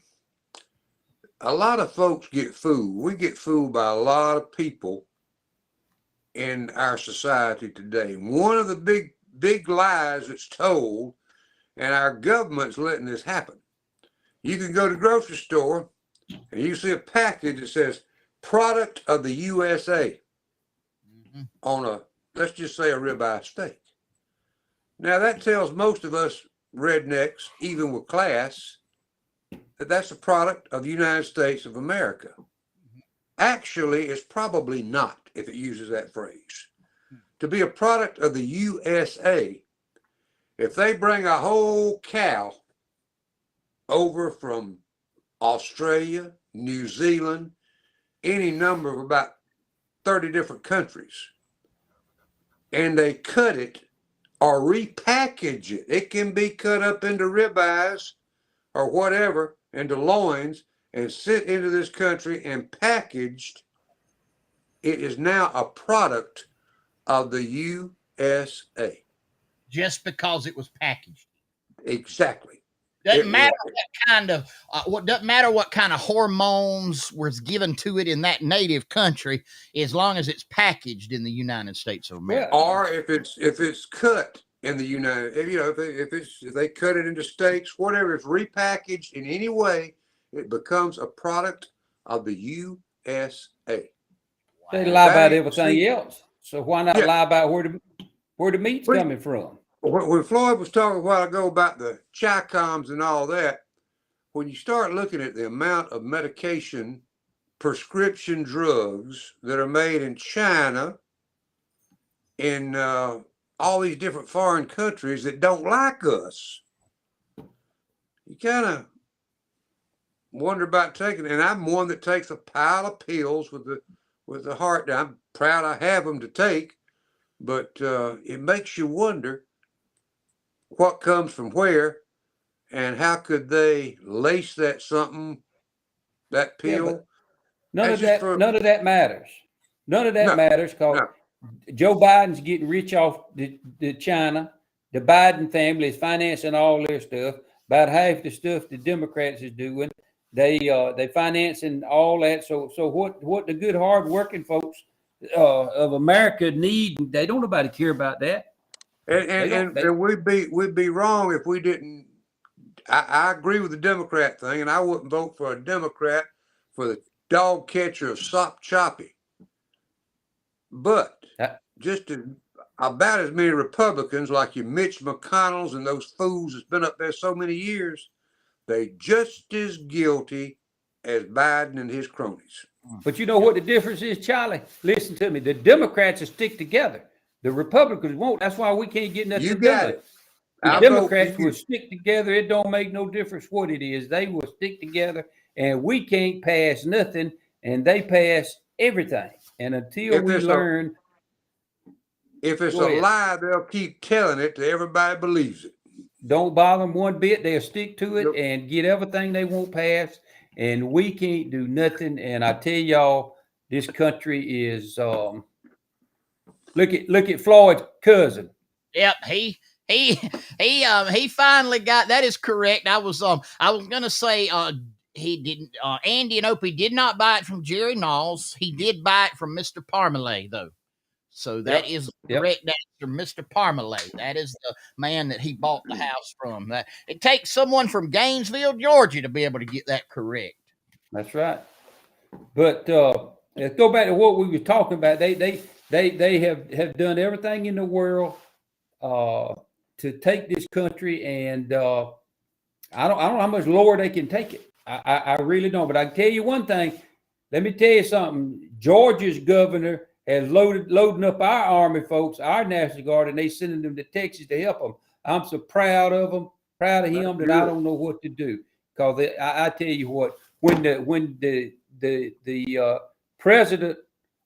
A lot of folks get fooled. We get fooled by a lot of people in our society today. One of the big lies that's told, and our government's letting this happen. You can go to the grocery store and you see a package that says product of the USA on a, let's just say, a ribeye steak. Now that tells most of us rednecks, even with class, that that's a product of the United States of America. Actually, it's probably not, if it uses that phrase. To be a product of the USA, if they bring a whole cow over from Australia, New Zealand, any number of about 30 different countries, and they cut it or repackage it, it can be cut up into ribeyes or whatever, into loins, and sent into this country and packaged. It is now a product of the USA. Just because it was packaged. Exactly. Doesn't matter what kind of hormones was given to it in that native country, as long as it's packaged in the United States of America. Or if it's cut in the United, if they cut it into steaks, whatever, it's repackaged in any way, it becomes a product of the USA. They lie about everything else. So why not lie about where the meat's coming from? When Floyd was talking a while ago about the Chi-Coms and all that, when you start looking at the amount of medication, prescription drugs that are made in China, in all these different foreign countries that don't like us, you kind of wonder about taking it. And I'm one that takes a pile of pills with the heart. I'm proud I have them to take, but it makes you wonder what comes from where, and how could they lace that something, that Yeah, pill? but none That's of just that, none of that matters. None of that No, matters because no. Joe Biden's getting rich off the China. The Biden family is financing all their stuff. About half the stuff the Democrats is doing, they financing all that. So what the good hard working folks of America need, they don't nobody care about that. And we'd be wrong if we didn't. I agree with the Democrat thing, and I wouldn't vote for a Democrat for the dog catcher of Sop Choppy. But just about as many Republicans like your Mitch McConnells and those fools that's been up there so many years, they just as guilty as Biden and his cronies. But you know what the difference is, Charlie? Listen to me. The Democrats will stick together. The Republicans won't. That's why we can't get nothing You done. got it. The I'll vote for Democrats you. will stick together. It don't make no difference what it is. They will stick together, and we can't pass nothing, and they pass everything. And until If we it's learn, If it's Go a ahead. lie, they'll keep telling it till everybody believes it. don't bother them one bit. They'll stick to it Nope. and get everything they won't pass, and we can't do nothing. And I tell y'all, this country is look at Floyd's cousin. Yep, he finally got that. Is correct. I was gonna say he didn't. Andy and Opie did not buy it from Jerry Knowles. He did buy it from Mr. Parmalee though. So that is the correct answer, Mr. Parmalee. That is the man that he bought the house from. That it takes someone from Gainesville, Georgia, to be able to get that correct. That's right. But let's go back to what we were talking about. They have done everything in the world to take this country, and I don't know how much lower they can take it. I really don't. But I can tell you one thing. Let me tell you something. Georgia's governor has loading up our Army folks, our National Guard, and they sending them to Texas to help them. I'm so proud of them, proud of him that I don't know what to do. Because I tell you what, when the president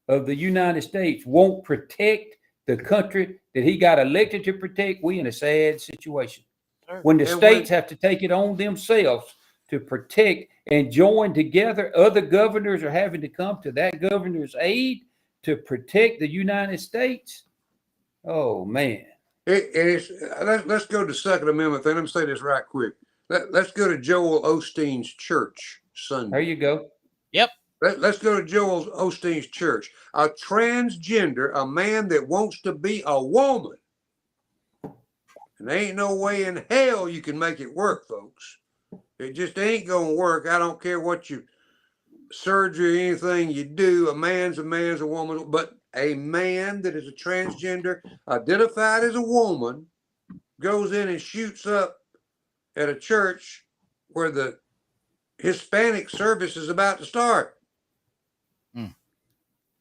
of the United States won't protect the country that he got elected to protect, we in a sad situation. When the states have to take it on themselves to protect and join together, other governors are having to come to that governor's aid to protect the United States. Oh man! Let's go to Second Amendment thing. Let me say this right quick. Let's go to Joel Osteen's church Sunday. There you go. Yep. Let's go to Joel Osteen's church. A transgender, a man that wants to be a woman. And there ain't no way in hell you can make it work, folks. It just ain't gonna work. I don't care what you surgery or anything you do. A man's a woman, but a man that is a transgender, identified as a woman, goes in and shoots up at a church where the Hispanic service is about to start.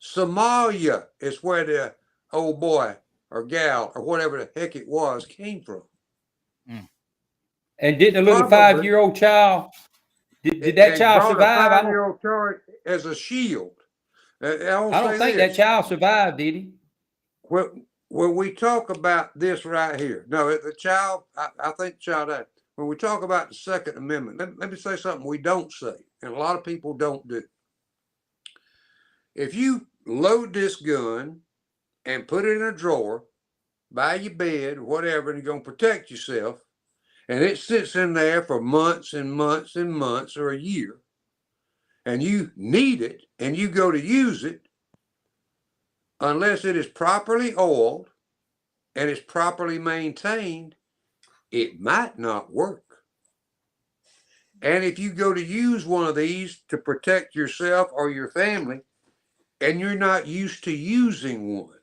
Somalia is where the old boy or gal or whatever the heck it was came from. And didn't a little 5-year-old child, did that child survive? A 5-year-old child as a shield. I don't think that child survived, did he? Well, when we talk about this right here, no, the child, I think the child died. When we talk about the Second Amendment, let me say something we don't say, and a lot of people don't do. If you load this gun and put it in a drawer by your bed or whatever, and you're going to protect yourself, and it sits in there for months and months and months or a year, and you need it and you go to use it, unless it is properly oiled and it's properly maintained, it might not work. And if you go to use one of these to protect yourself or your family, and you're not used to using one,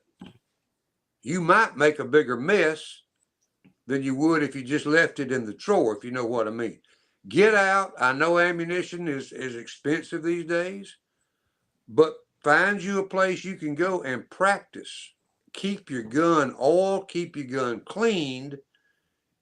you might make a bigger mess than you would if you just left it in the drawer, if you know what I mean. Get out. I know ammunition is expensive these days, but find you a place you can go and practice. Keep your gun oiled, keep your gun cleaned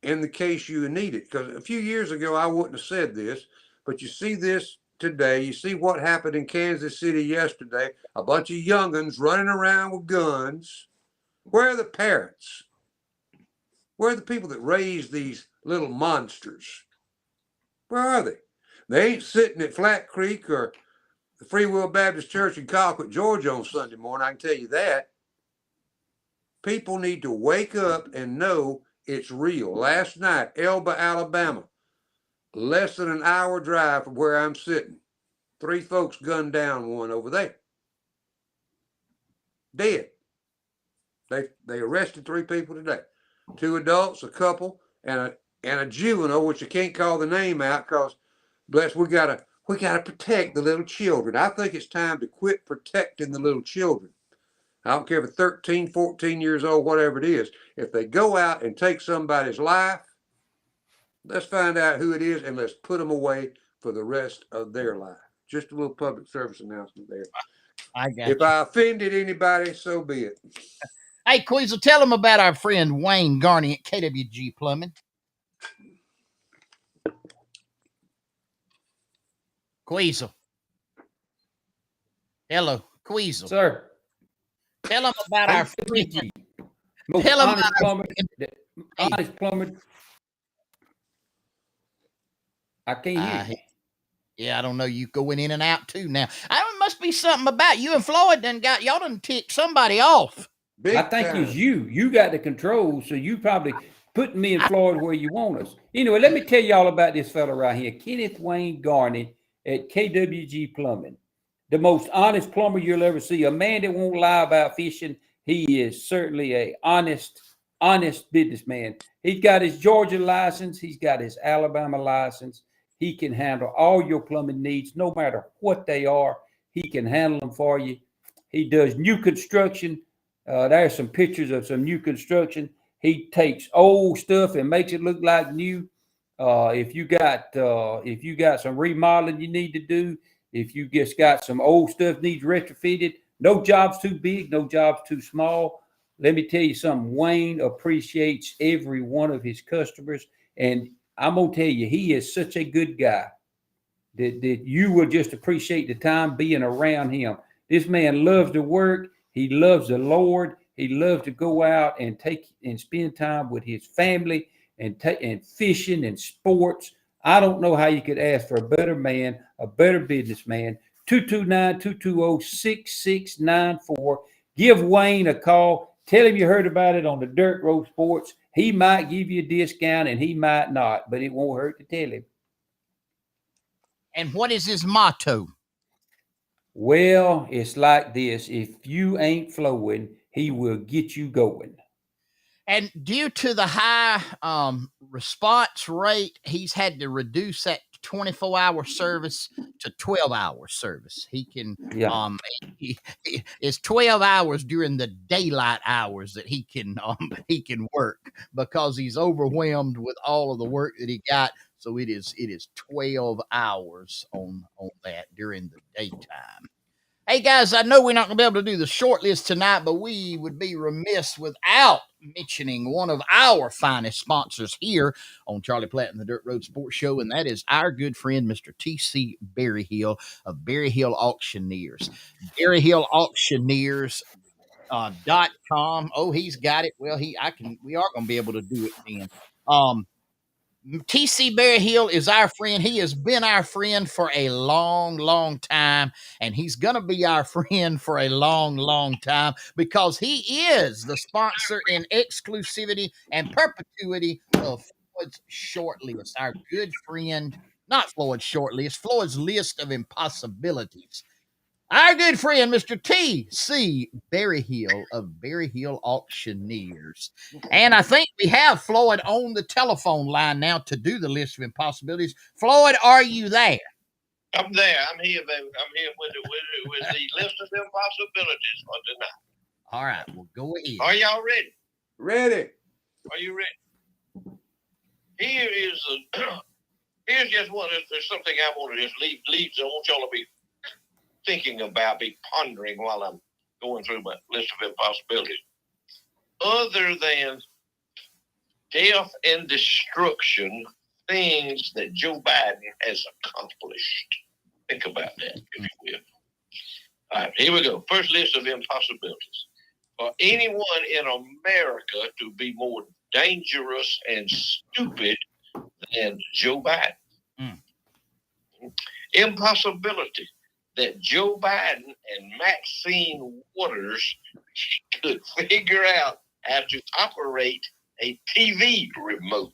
in the case you need it. Because a few years ago, I wouldn't have said this, but you see this today. You see what happened in Kansas City yesterday. A bunch of young'uns running around with guns. Where are the parents? Where are the people that raise these little monsters? Where are they? They ain't sitting at Flat Creek or the Free Will Baptist Church in Colquitt, Georgia on Sunday morning. I can tell you that. People need to wake up and know it's real. Last night, Elba, Alabama, less than an hour drive from where I'm sitting. 3 folks gunned down one over there. Dead. They arrested 3 people today. 2 adults, a couple, and a juvenile, which I can't call the name out because, bless, we gotta protect the little children. I think it's time to quit protecting the little children. I don't care if it's 13, 14 years old, whatever it is. If they go out and take somebody's life, let's find out who it is and let's put them away for the rest of their life. Just a little public service announcement there. I got If I offended anybody, so be it. Hey, Queasel, tell them about our friend Wayne Garney at KWG Plumbing. Queasel. Hello, Queasel. Sir. Tell them about our friend. Most Tell 'em honest about plumber. Hey. Honest plumber. I can't hear you. Yeah, I don't know. You going in and out too now. It must be something about you and Floyd y'all done ticked somebody off. Big I think time. it's you. You got the control, so you probably putting me and Floyd where you want us. Anyway, let me tell y'all about this fella right here, Kenneth Wayne Garney at KWG Plumbing. The most honest plumber you'll ever see. A man that won't lie about fishing. He is certainly a honest businessman. He's got his Georgia license. He's got his Alabama license. He can handle all your plumbing needs, no matter what they are. He can handle them for you. He does new construction. There's some pictures of some new construction. He takes old stuff and makes it look like new. If you got some remodeling you need to do, if you just got some old stuff needs retrofitted, no job's too big, no job's too small. Let me tell you something. Wayne appreciates every one of his customers, and I'm gonna tell you, he is such a good guy that you will just appreciate the time being around him. This man loves to work. He loves the Lord. He loves to go out and spend time with his family and fishing and sports. I don't know how you could ask for a better man, a better businessman. 229-220-6694. Give Wayne a call. Tell him you heard about it on the Dirt Road Sports. He might give you a discount and he might not, but it won't hurt to tell him. And what is his motto? Well, it's like this. If you ain't flowing, he will get you going. And due to the high response rate, he's had to reduce that 24-hour service to 12-hour service. He can, it's 12 hours during the daylight hours that he can work because he's overwhelmed with all of the work that he got. So it is 12 hours on that during the daytime. Hey, guys, I know we're not going to be able to do the short list tonight, but we would be remiss without mentioning one of our finest sponsors here on Charlie Platt and the Dirt Road Sports Show, and that is our good friend, Mr. T.C. Berryhill of Berryhill Auctioneers. BerryhillAuctioneers.com. Oh, he's got it. Well, we are going to be able to do it then. T.C. Berryhill is our friend. He has been our friend for a long, long time, and he's going to be our friend for a long, long time because he is the sponsor in exclusivity and perpetuity of Floyd's Short List. Our good friend, not Floyd's Short List, Floyd's List of Impossibilities. Our good friend, Mr. T.C. Berryhill of Berryhill Auctioneers. And I think we have Floyd on the telephone line now to do the list of impossibilities. Floyd, are you there? I'm there. I'm here, baby. I'm here with the list of impossibilities for tonight. All right, well, go ahead. Are y'all ready? Ready. Are you ready? Here is Here's just one. There's something I want to just leave. I want y'all to be thinking about, be pondering while I'm going through my list of impossibilities. Other than death and destruction, things that Joe Biden has accomplished. Think about that, if you will. All right, here we go. First list of impossibilities. For anyone in America to be more dangerous and stupid than Joe Biden. Mm. Impossibility that Joe Biden and Maxine Waters could figure out how to operate a TV remote.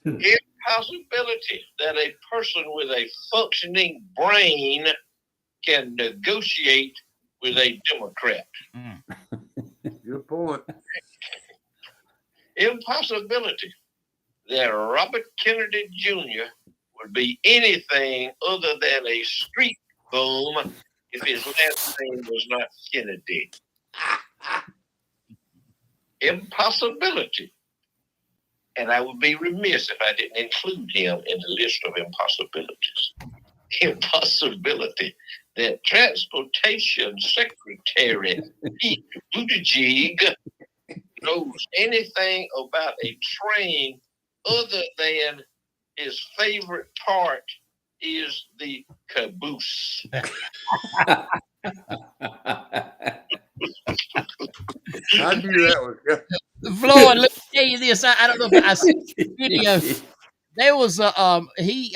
Impossibility that a person with a functioning brain can negotiate with a Democrat. Mm. Good point. Impossibility that Robert Kennedy Jr. would be anything other than a street bum if his last name was not Kennedy. Impossibility. And I would be remiss if I didn't include him in the list of impossibilities. Impossibility that Transportation Secretary Pete Buttigieg knows anything about a train other than his favorite part is the caboose. I knew that was good. Floyd, let me tell you this. I don't know if I seen the video. There was he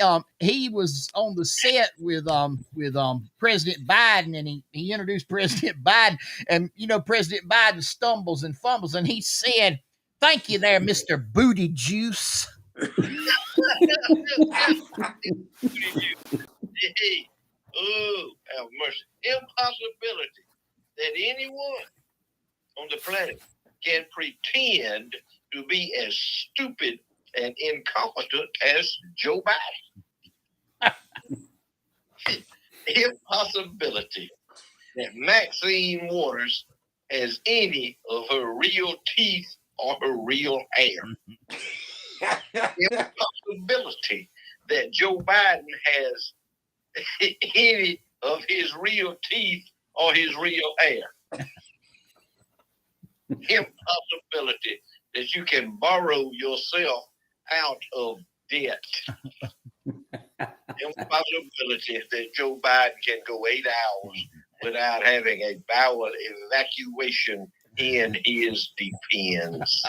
was on the set with President Biden, and he introduced President Biden, and President Biden stumbles and fumbles, and he said, "Thank you there, Mr. Booty Juice." Oh, have mercy. Impossibility that anyone on the planet can pretend to be as stupid and incompetent as Joe Biden. Impossibility that Maxine Waters has any of her real teeth or her real hair. Impossibility that Joe Biden has any of his real teeth or his real hair. Impossibility that you can borrow yourself out of debt. Impossibility that Joe Biden can go 8 hours without having a bowel evacuation in his defense.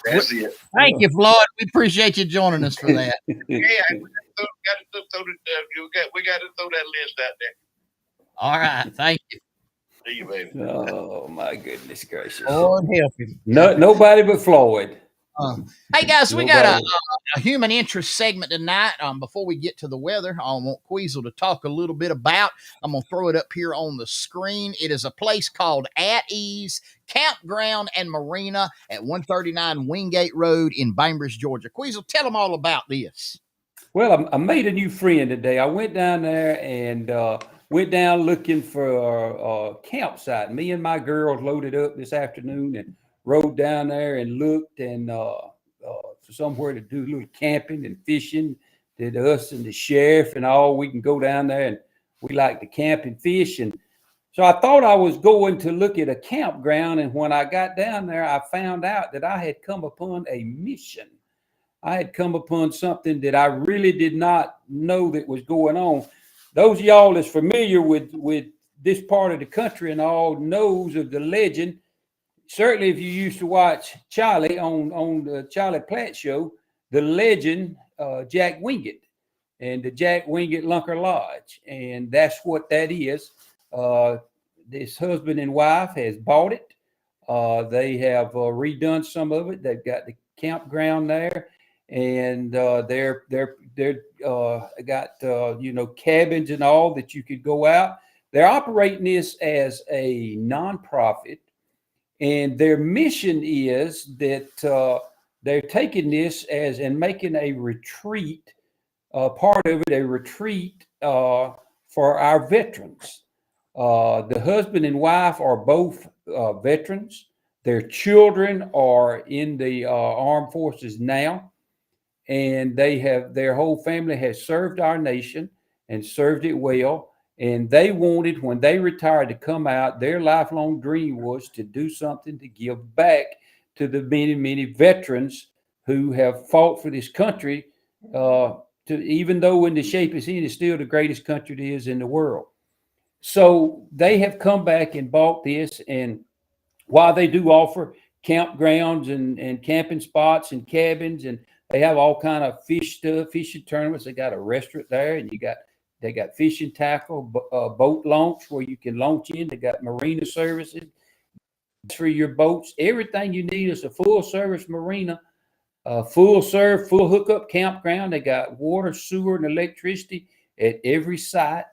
That's it. Thank you, Floyd. We appreciate you joining us for that. Yeah, we got to throw that list out there. All right, thank you. See you, baby. Oh my goodness gracious! Lord help him. No, nobody but Floyd. Hey guys, we got Nobody. a human interest segment tonight. Before we get to the weather, I want Queasel to talk a little bit about. I'm gonna throw it up here on the screen. It is a place called At Ease Campground and Marina at 139 Wingate Road in Bainbridge, Georgia. Queasel, tell them all about this. Well, I made a new friend today. I went down there and went down looking for a campsite. Me and my girls loaded up this afternoon and rode down there and looked and for somewhere to do a little camping and fishing. That us and the sheriff and all, we can go down there, and we like to camp and fish. And so I thought I was going to look at a campground. And when I got down there, I found out that I had come upon a mission. I had come upon something that I really did not know that was going on. Those of y'all that's familiar with this part of the country and all knows of the legend. Certainly, if you used to watch Charlie on the Charlie Platt show, the legend Jack Wingate and the Jack Wingate Lunker Lodge, and that's what that is. This husband and wife has bought it. They have redone some of it. They've got the campground there, and they're got cabins and all that you could go out. They're operating this as a nonprofit. And their mission is that they're taking this as and making a retreat, part of it, a retreat for our veterans. The husband and wife are both veterans. Their children are in the armed forces now, and their whole family has served our nation and served it well. And they wanted, when they retired, to come out. Their lifelong dream was to do something to give back to the many, many veterans who have fought for this country. Even though in the shape it's in, it's still the greatest country it is in the world. So they have come back and bought this, and while they do offer campgrounds and camping spots and cabins, and they have all kind of fish stuff, fishing tournaments. They got a restaurant there, and they got fishing tackle, boat launch where you can launch in. They got marina services for your boats. Everything you need is a full service marina, full hookup campground. They got water, sewer, and electricity at every site.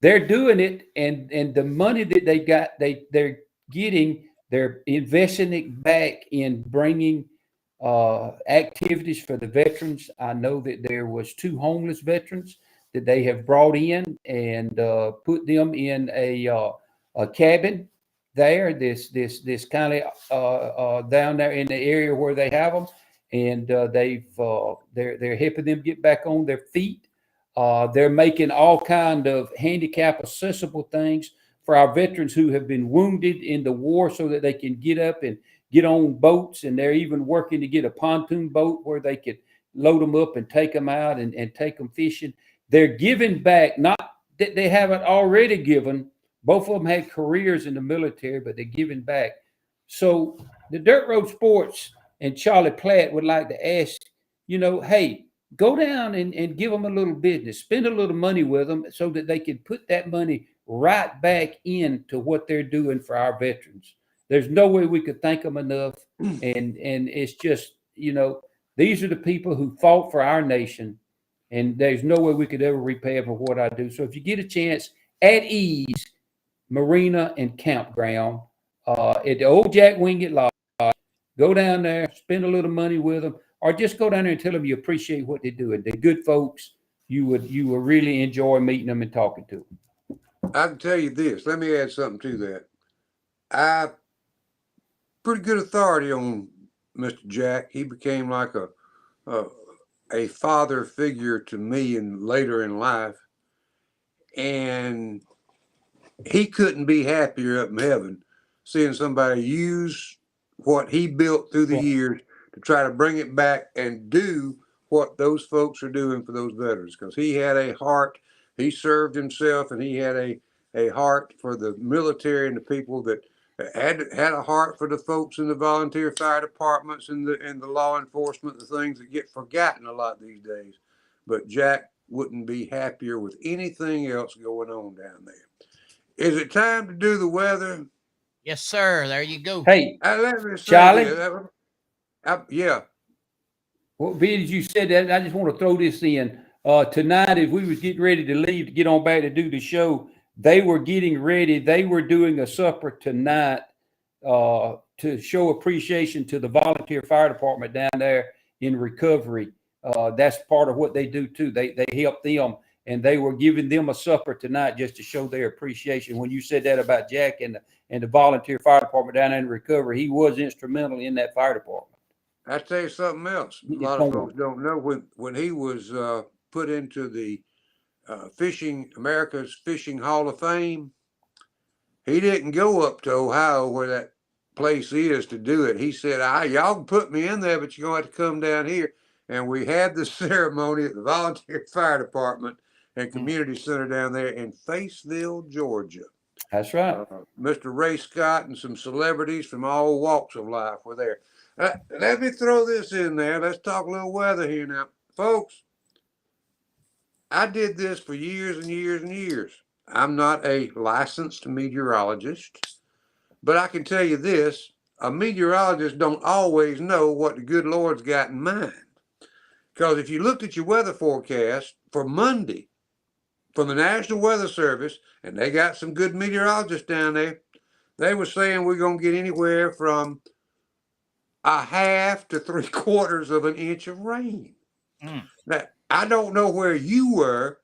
They're doing it, and the money that they got, they're getting, they're investing it back in bringing activities for the veterans. I know that there was 2 homeless veterans that they have brought in and put them in a cabin there. This kind of down there in the area where they have them, and they're helping them get back on their feet. They're making all kind of handicap accessible things for our veterans who have been wounded in the war, so that they can get up and get on boats. And they're even working to get a pontoon boat where they could load them up and take them out and take them fishing. They're giving back, not that they haven't already given. Both of them had careers in the military, but they're giving back. So the Dirt Road Sports and Charlie Platt would like to ask, hey, go down and give them a little business, spend a little money with them, so that they can put that money right back into what they're doing for our veterans. There's no way we could thank them enough. And it's just, these are the people who fought for our nation, and there's no way we could ever repay them for what I do. So if you get a chance, at Ease Marina and Campground at the old Jack Wingate Lodge, go down there, spend a little money with them, or just go down there and tell them you appreciate what they're doing. They're good folks. You would really enjoy meeting them and talking to them. I can tell you this. Let me add something to that. I pretty good authority on Mr. Jack. He became like a father figure to me and later in life. And he couldn't be happier up in heaven seeing somebody use what he built through the years to try to bring it back and do what those folks are doing for those veterans. Because he had a heart, he served himself, and he had a heart for the military and the people that had a heart for the folks in the volunteer fire departments and the law enforcement, the things that get forgotten a lot these days. But Jack wouldn't be happier with anything else going on down there. Is it time to do the weather? Yes, sir. There you go. Hey, Let me say Charlie? Yeah. Well, being as you said that, I just want to throw this in. Tonight, as we was getting ready to leave to get on back to do the show, they were getting ready. They were doing a supper tonight to show appreciation to the volunteer fire department down there in recovery. That's part of what they do too. They help them, and they were giving them a supper tonight just to show their appreciation. When you said that about Jack and the volunteer fire department down there in recovery, he was instrumental in that fire department. I'll tell you something else. A lot of folks don't know when he was put into the America's Fishing Hall of Fame, he didn't go up to Ohio where that place is to do it. He said, y'all can put me in there, but you're going to have to come down here. And we had the ceremony at the Volunteer Fire Department and Community Center down there in Faceville, Georgia. That's right. Mr. Ray Scott and some celebrities from all walks of life were there. Let me throw this in there. Let's talk a little weather here now. Folks, I did this for years and years and years. I'm not a licensed meteorologist, but I can tell you this. A meteorologist don't always know what the good Lord's got in mind. Because if you looked at your weather forecast for Monday from the National Weather Service, and they got some good meteorologists down there, they were saying we're going to get anywhere from 1/2 to 3/4 of an inch of rain. Now, I don't know where you were,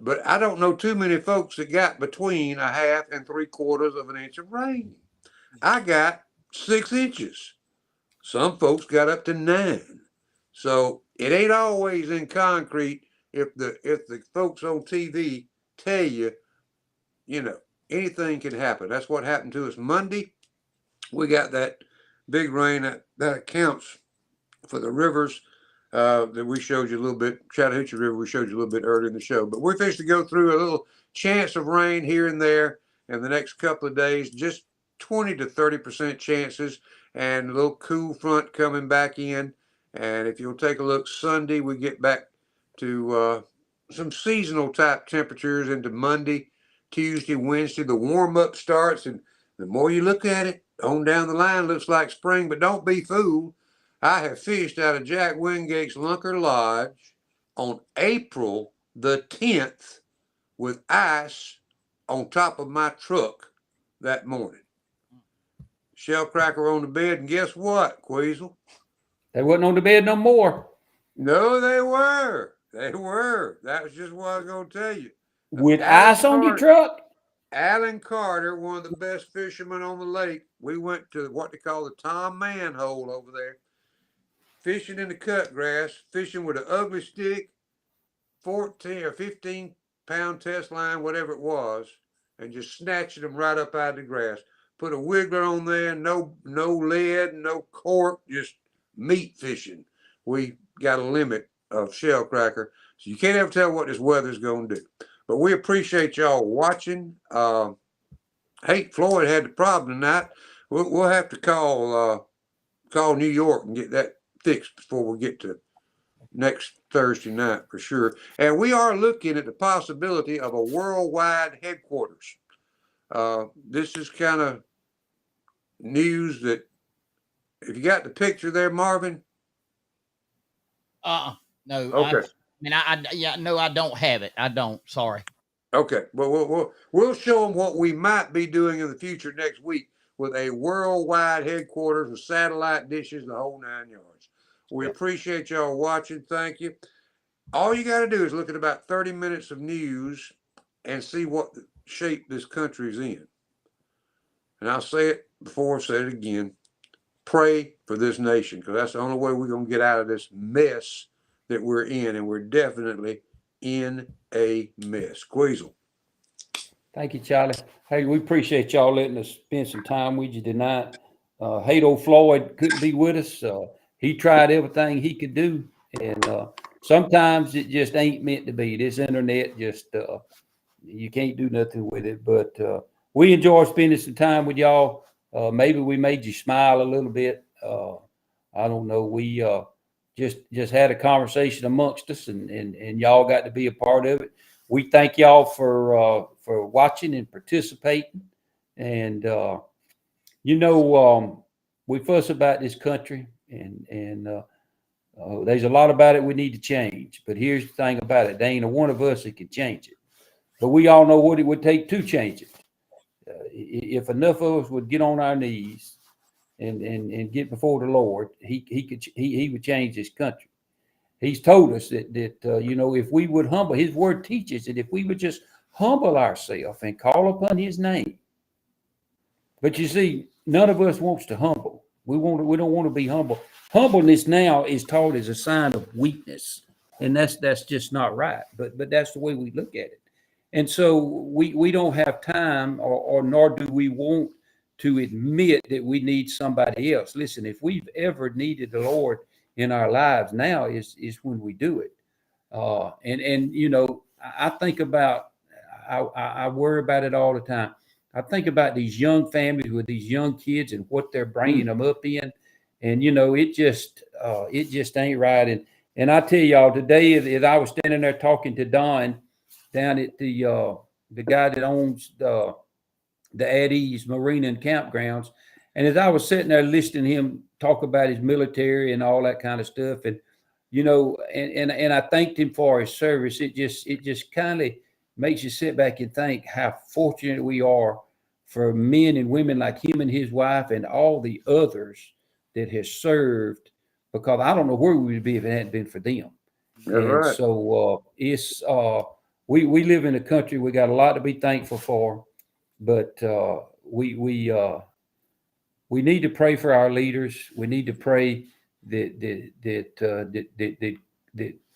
but I don't know too many folks that got between 1/2 and 3/4 of an inch of rain. I got 6 inches. Some folks got up to 9. So it ain't always in concrete. If the folks on TV tell you, anything can happen. That's what happened to us Monday. We got that big rain that accounts for the rivers that we showed you a little bit. Chattahoochee River, we showed you a little bit earlier in the show. But we're fixing to go through a little chance of rain here and there in the next couple of days, just 20 to 30% chances, and a little cool front coming back in. And if you'll take a look, Sunday, we get back to some seasonal type temperatures into Monday, Tuesday, Wednesday. The warm up starts, and the more you look at it, on down the line, looks like spring, but don't be fooled. I have fished out of Jack Wingate's Lunker Lodge on April the 10th with ice on top of my truck that morning. Shellcracker on the bed, and guess what, Queasel? They wasn't on the bed no more. No, they were. They were. That was just what I was going to tell you. With ice on your truck? Alan Carter, one of the best fishermen on the lake, we went to what they call the Tom Manhole over there, fishing in the cut grass, fishing with an ugly stick, 14 or 15 pound test line, whatever it was, and just snatching them right up out of the grass. Put a wiggler on there, no lead, no cork, just meat fishing. We got a limit of shellcracker, so you can't ever tell what this weather's going to do. But we appreciate y'all watching. Hey, Floyd had the problem tonight. We'll have to call New York and get that fixed before we get to next Thursday night for sure. And we are looking at the possibility of a worldwide headquarters. This is kind of news that, if you got the picture there, Marvin. No. Okay. I don't have it. I don't. Sorry. Okay. Well, we'll show them what we might be doing in the future next week with a worldwide headquarters with satellite dishes, the whole 9 yards. We appreciate y'all watching. Thank you. All you got to do is look at about 30 minutes of news and see what shape this country's in. And I'll say it before, I say it again. Pray for this nation, because that's the only way we're going to get out of this mess that we're in. And we're definitely in a mess. Queasel. Thank you, Charlie. Hey, we appreciate y'all letting us spend some time with you tonight. Hate old Floyd couldn't be with us. He tried everything he could do, and sometimes it just ain't meant to be. This internet just you can't do nothing with it. But we enjoy spending some time with y'all. Maybe we made you smile a little bit. I don't know. We just had a conversation amongst us, and y'all got to be a part of it. We thank y'all for watching and participating. And we fuss about this country, and there's a lot about it we need to change. But here's the thing about it: there ain't a one of us that can change it. But we all know what it would take to change it. If enough of us would get on our knees and get before the Lord, he would change this country. He's told us that if we would humble, his word teaches that if we would just humble ourselves and call upon his name. But you see, none of us wants to humble. We don't want to be humble. Humbleness now is taught as a sign of weakness, and that's just not right. But that's the way we look at it. And so we don't have time, or nor do we want to admit that we need somebody else. Listen, if we've ever needed the Lord in our lives, now is when we do it. I think about, I worry about it all the time. I think about these young families with these young kids and what they're bringing them up in, and it just ain't right. And I tell y'all, today, as I was standing there talking to Don down at the guy that owns the At Ease Marina and Campgrounds, and as I was sitting there listening to him talk about his military and all that kind of stuff, and and I thanked him for his service. It just kind of makes you sit back and think how fortunate we are for men and women like him and his wife and all the others that has served, because I don't know where we would be if it hadn't been for them. That's right. So it's we live in a country we got a lot to be thankful for, but we we need to pray for our leaders. We need to pray that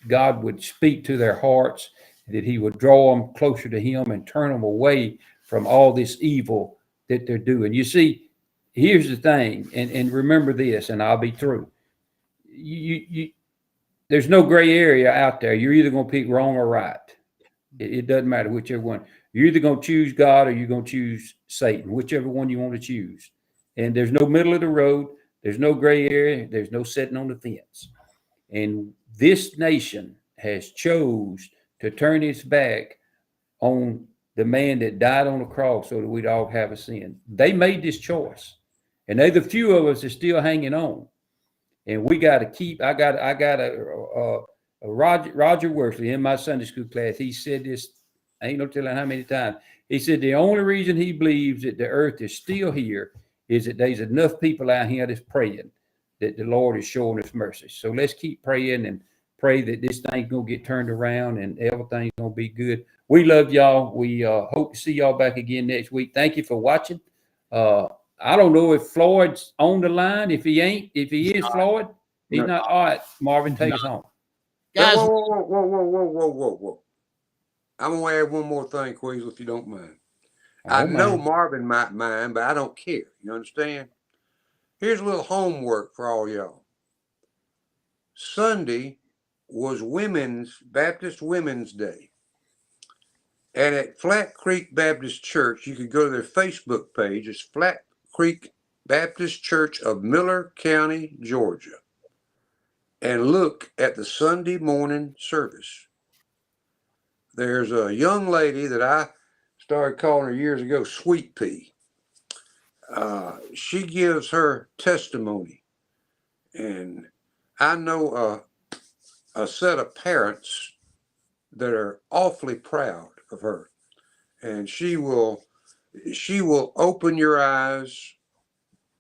God would speak to their hearts, that He would draw them closer to Him and turn them away from all this evil that they're doing. You see, here's the thing, and remember this, and I'll be through. There's no gray area out there. You're either going to pick wrong or right. It doesn't matter whichever one. You're either going to choose God or you're going to choose Satan, whichever one you want to choose. And there's no middle of the road. There's no gray area. There's no sitting on the fence. And this nation has chose to turn its back on the man that died on the cross so that we'd all have a sin. They made this choice. And they're the few of us that are still hanging on. And we got to keep, I got a Roger Worsley in my Sunday school class. He said this, I ain't no telling how many times. He said the only reason he believes that the earth is still here is that there's enough people out here that's praying that the Lord is showing us mercy. So let's keep praying and pray that this thing's going to get turned around and everything's going to be good. We love y'all. We hope to see y'all back again next week. Thank you for watching. I don't know if Floyd's on the line. If he ain't, if he is Floyd, he's not. All right, Marvin, take us home. Guys, Whoa. I'm going to add one more thing, Queasel, if you don't mind. I know Marvin might mind, but I don't care. You understand? Here's a little homework for all y'all. Sunday was Baptist Women's Day. And at Flat Creek Baptist Church, you could go to their Facebook page. It's Flat Creek Baptist Church of Miller County, Georgia. And look at the Sunday morning service. There's a young lady that I started calling her years ago, Sweet Pea. She gives her testimony. And I know a set of parents that are awfully proud of her. And she will open your eyes,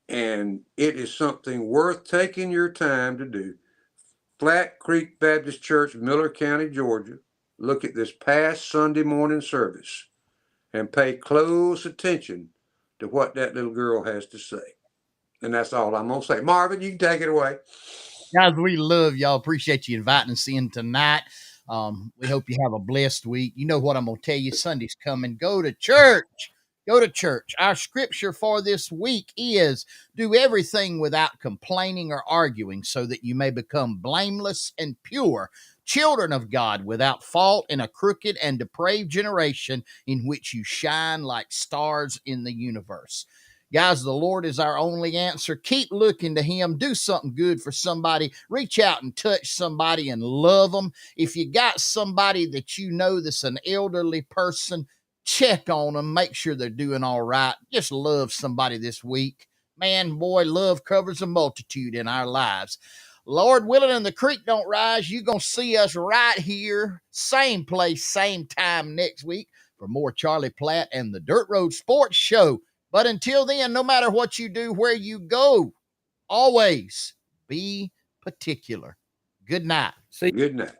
and it is something worth taking your time to do. Flat Creek Baptist Church, Miller County, Georgia. Look at this past Sunday morning service and pay close attention to what that little girl has to say. And that's all I'm going to say. Marvin, you can take it away. Guys, we love y'all. Appreciate you inviting us in tonight. We hope you have a blessed week. You know what I'm going to tell you. Sunday's coming. Go to church. Go to church. Our scripture for this week is do everything without complaining or arguing so that you may become blameless and pure, children of God without fault in a crooked and depraved generation in which you shine like stars in the universe. Guys, the Lord is our only answer. Keep looking to Him. Do something good for somebody. Reach out and touch somebody and love them. If you got somebody that you know that's an elderly person, check on them. Make sure they're doing all right. Just love somebody this week. Man, boy, love covers a multitude in our lives. Lord willing, and the creek don't rise, you're going to see us right here, same place, same time next week for more Charlie Platt and the Dirt Road Sports Show. But until then, no matter what you do, where you go, always be particular. Good night. Good night.